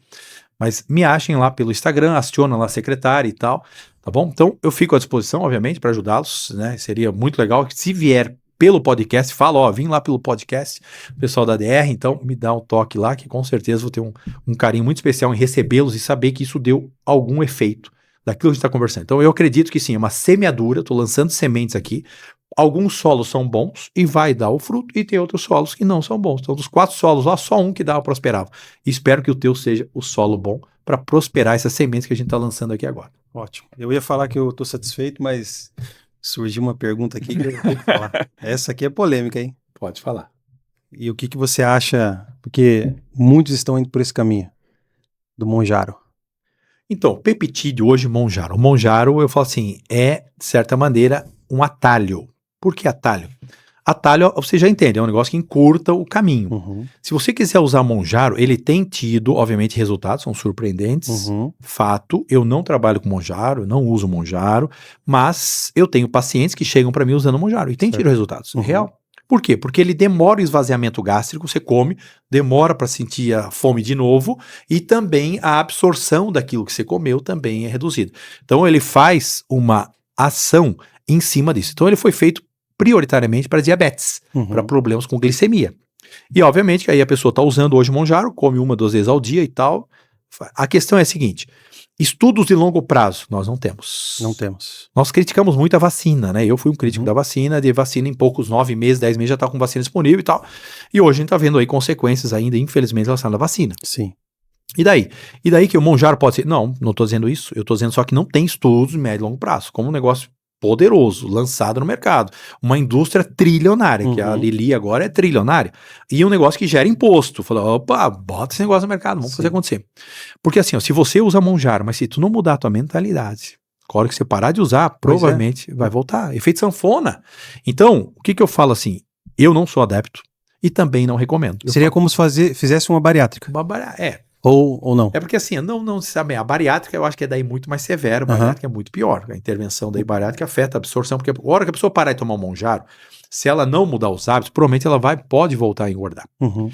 Mas me achem lá pelo Instagram, aciona lá a secretária e tal, tá bom? Então eu fico à disposição, obviamente, para ajudá-los, né? Seria muito legal que se vier pelo podcast, fala, vim lá pelo podcast, pessoal da DR, então me dá um toque lá, que com certeza vou ter um carinho muito especial em recebê-los e saber que isso deu algum efeito daquilo que a gente está conversando. Então eu acredito que sim, é uma semeadura, estou lançando sementes aqui. Alguns solos são bons e vai dar o fruto, e tem outros solos que não são bons. Então, dos 4 solos lá, só um que dá prosperava. E espero que o teu seja o solo bom para prosperar essas sementes que a gente está lançando aqui agora. Ótimo. Eu ia falar que eu estou satisfeito, mas surgiu uma pergunta aqui que eu tenho que falar. Essa aqui é polêmica, hein? Pode falar. E o que você acha? Porque muitos estão indo por esse caminho do Monjaro. Então, peptídeo hoje, Monjaro. O Monjaro, eu falo assim, é, de certa maneira, um atalho. Por que atalho? Atalho, você já entende, é um negócio que encurta o caminho. Uhum. Se você quiser usar Monjaro, ele tem tido, obviamente, resultados, são surpreendentes. Uhum. Fato, eu não trabalho com Monjaro, não uso Monjaro, mas eu tenho pacientes que chegam para mim usando Monjaro e tem tido resultados. Uhum. Real. Por quê? Porque ele demora o esvaziamento gástrico, você come, demora para sentir a fome de novo e também a absorção daquilo que você comeu também é reduzida. Então ele faz uma ação em cima disso. Então ele foi feito prioritariamente para diabetes, para problemas com glicemia. E obviamente que aí a pessoa está usando hoje o Monjaro, come 1, 2 vezes ao dia e tal. A questão é a seguinte, estudos de longo prazo nós não temos. Não temos. Nós criticamos muito a vacina, né? Eu fui um crítico da vacina, de vacina em poucos 9 meses, 10 meses já está com vacina disponível e tal. E hoje a gente está vendo aí consequências ainda, infelizmente, relacionadas à vacina. Sim. E daí? E daí que o Monjaro pode ser... Não estou dizendo isso. Eu estou dizendo só que não tem estudos de médio e longo prazo, como um negócio poderoso, lançado no mercado. Uma indústria trilionária, que a Lili agora é trilionária. E um negócio que gera imposto. Fala, opa, bota esse negócio no mercado, vamos fazer acontecer. Porque assim, se você usa Monjaro, mas se tu não mudar a tua mentalidade, a hora que você parar de usar, provavelmente vai voltar. Efeito sanfona. Então, o que eu falo assim? Eu não sou adepto e também não recomendo. Seria como se fizesse uma bariátrica. Ou não? É porque assim, não se sabe, a bariátrica eu acho que é daí muito mais severo, a bariátrica é muito pior. A intervenção daí bariátrica afeta a absorção, porque a hora que a pessoa parar de tomar um Monjaro, se ela não mudar os hábitos, provavelmente ela pode voltar a engordar. Uhum.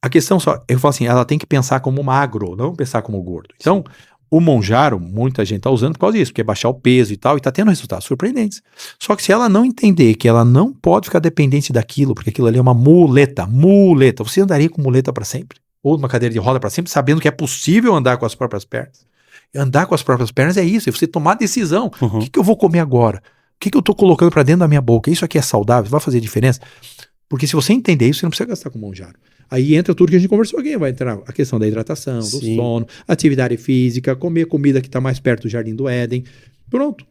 A questão só, eu falo assim, ela tem que pensar como magro, não pensar como gordo. Então, o Monjaro, muita gente tá usando por causa disso, porque é baixar o peso e tal, e tá tendo resultados surpreendentes. Só que se ela não entender que ela não pode ficar dependente daquilo, porque aquilo ali é uma muleta, você andaria com muleta para sempre? Ou numa cadeira de roda para sempre, sabendo que é possível andar com as próprias pernas? Andar com as próprias pernas é isso, é você tomar decisão. Uhum. O que eu vou comer agora? O que eu tô colocando para dentro da minha boca? Isso aqui é saudável? Vai fazer diferença? Porque se você entender isso, você não precisa gastar com Monjaro. Aí entra tudo que a gente conversou aqui, vai entrar a questão da hidratação, do sono, atividade física, comer comida que está mais perto do Jardim do Éden. Pronto.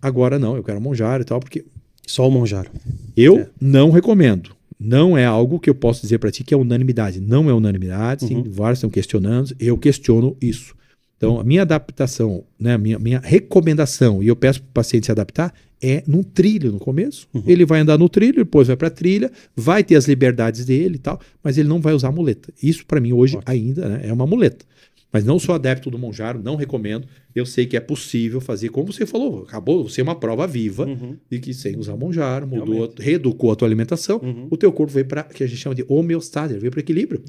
Agora não, eu quero Monjaro e tal, porque... Só o Monjaro. Eu não recomendo. Não é algo que eu posso dizer para ti que é unanimidade. Não é unanimidade, sim, vários estão questionando, eu questiono isso. Então, a minha adaptação, né, a minha recomendação, e eu peço para o paciente se adaptar, é num trilho no começo. Ele vai andar no trilho, depois vai para a trilha, vai ter as liberdades dele e tal, mas ele não vai usar muleta. Isso, para mim, hoje ainda, né, é uma muleta. Mas não sou adepto do Monjaro, não recomendo. Eu sei que é possível fazer, como você falou, acabou de ser uma prova viva de que sem usar Monjaro, reeducou a tua alimentação, o teu corpo veio para, que a gente chama de homeostase, veio para equilíbrio.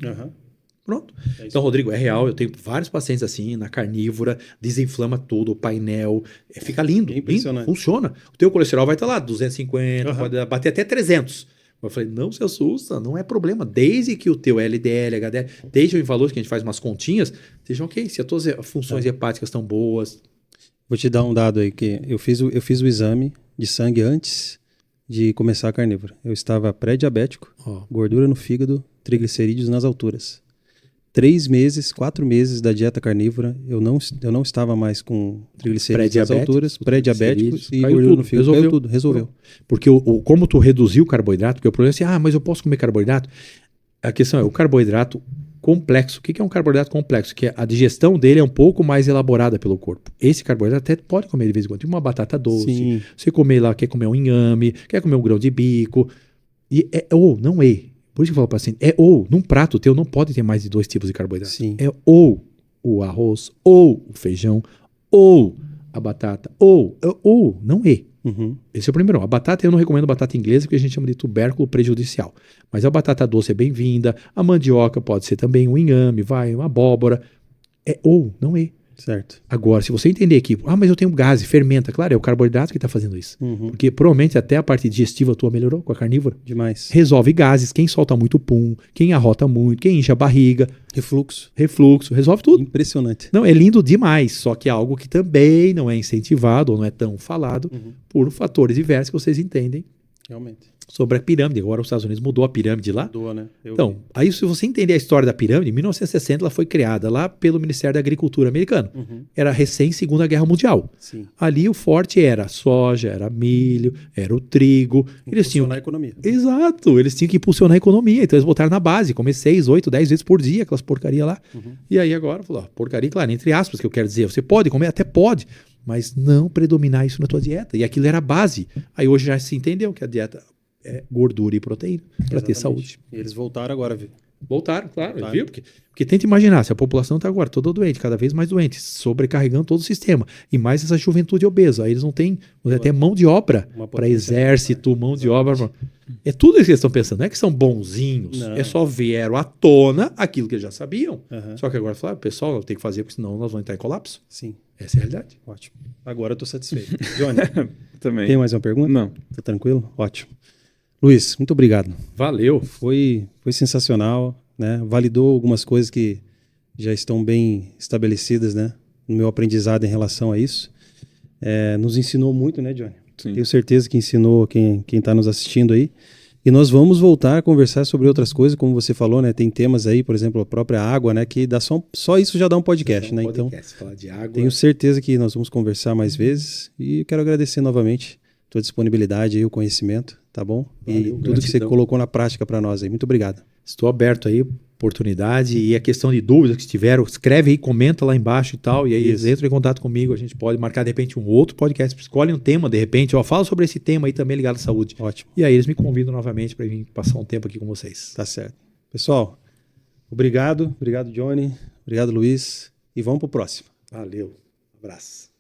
Pronto. Então, Rodrigo, é real, eu tenho vários pacientes assim, na carnívora, desinflama todo o painel, fica lindo, lindo, funciona. O teu colesterol vai estar lá, 250, pode bater até 300. Eu falei, não se assusta, não é problema, desde que o teu LDL, HDL, desde os valores que a gente faz umas continhas, sejam ok, se as tuas funções hepáticas estão boas. Vou te dar um dado aí, que eu fiz o exame de sangue antes de começar a carnívora. Eu estava pré-diabético, gordura no fígado, triglicerídeos nas alturas. 3 meses, 4 meses da dieta carnívora, eu não estava mais com triglicerídeos nas alturas, pré-diabético e gordura no fígado. Resolveu. Porque como tu reduziu o carboidrato, porque o problema é assim, mas eu posso comer carboidrato? A questão é, o carboidrato complexo, o que é um carboidrato complexo? Que a digestão dele é um pouco mais elaborada pelo corpo. Esse carboidrato até pode comer de vez em quando, uma batata doce, você comer lá, quer comer um inhame, quer comer um grão de bico, não é. Por isso que eu falo para o paciente, num prato teu não pode ter mais de 2 tipos de carboidrato. É ou o arroz, ou o feijão, ou a batata, ou não é. Esse é o primeiro. A batata, eu não recomendo batata inglesa, porque a gente chama de tubérculo prejudicial. Mas a batata doce é bem-vinda, a mandioca pode ser também um inhame, uma abóbora. Não é. Certo. Agora, se você entender que, mas eu tenho gás, fermenta, claro, é o carboidrato que está fazendo isso. Porque provavelmente até a parte digestiva tua melhorou com a carnívora. Demais. Resolve gases, quem solta muito pum, quem arrota muito, quem enche a barriga. Refluxo, resolve tudo. Impressionante. Não, é lindo demais, só que é algo que também não é incentivado ou não é tão falado por fatores diversos que vocês entendem. Realmente. Sobre a pirâmide. Agora os Estados Unidos mudou a pirâmide lá. Mudou, né? Então, aí se você entender a história da pirâmide, em 1960 ela foi criada lá pelo Ministério da Agricultura americano. Era recém-Segunda Guerra Mundial. Sim. Ali o forte era soja, era milho, era o trigo. Eles tinham a economia. Exato, eles tinham que impulsionar a economia. Então eles botaram na base, comer 6, 8, 10 vezes por dia, aquelas porcaria lá. E aí agora, porcaria, claro, entre aspas, que eu quero dizer, você pode comer, até pode, mas não predominar isso na tua dieta. E aquilo era a base. Aí hoje já se entendeu que a dieta é gordura e proteína para ter saúde. E eles voltaram agora, viu? Voltaram, claro, viu? Porque tenta imaginar, se a população está agora toda doente, cada vez mais doente, sobrecarregando todo o sistema, e mais essa juventude obesa, aí eles não têm até mão de obra para exército, mão de obra. É tudo isso que eles estão pensando, não é que são bonzinhos, é só vieram à tona aquilo que eles já sabiam. Só que agora falaram, pessoal, tem que fazer, porque senão nós vamos entrar em colapso. Sim. Essa é a realidade. Ótimo. Agora eu estou satisfeito. Johnny, também. Tem mais uma pergunta? Não. Tá tranquilo? Ótimo. Luiz, muito obrigado. Valeu. Foi sensacional, né? Validou algumas coisas que já estão bem estabelecidas, né? No meu aprendizado em relação a isso. Nos ensinou muito, né, Johnny? Sim. Tenho certeza que ensinou quem está nos assistindo aí. E nós vamos voltar a conversar sobre outras coisas, como você falou, né? Tem temas aí, por exemplo, a própria água, né? Que dá só isso já dá um podcast, né? Então, falar de água. Tenho certeza que nós vamos conversar mais vezes. E quero agradecer novamente a tua disponibilidade e o conhecimento, tá bom? Valeu, e tudo gratidão. que você colocou na prática para nós aí. Muito obrigado. Estou aberto aí, oportunidade, e a questão de dúvidas que tiveram, escreve aí, comenta lá embaixo e tal, e aí eles entram em contato comigo, a gente pode marcar de repente um outro podcast, escolhe um tema de repente, fala sobre esse tema aí também ligado à saúde. Ótimo. E aí eles me convidam novamente para vir passar um tempo aqui com vocês. Tá certo. Pessoal, obrigado, Johnny, Obrigado, Luiz. E vamos para o próximo. Valeu. Abraço.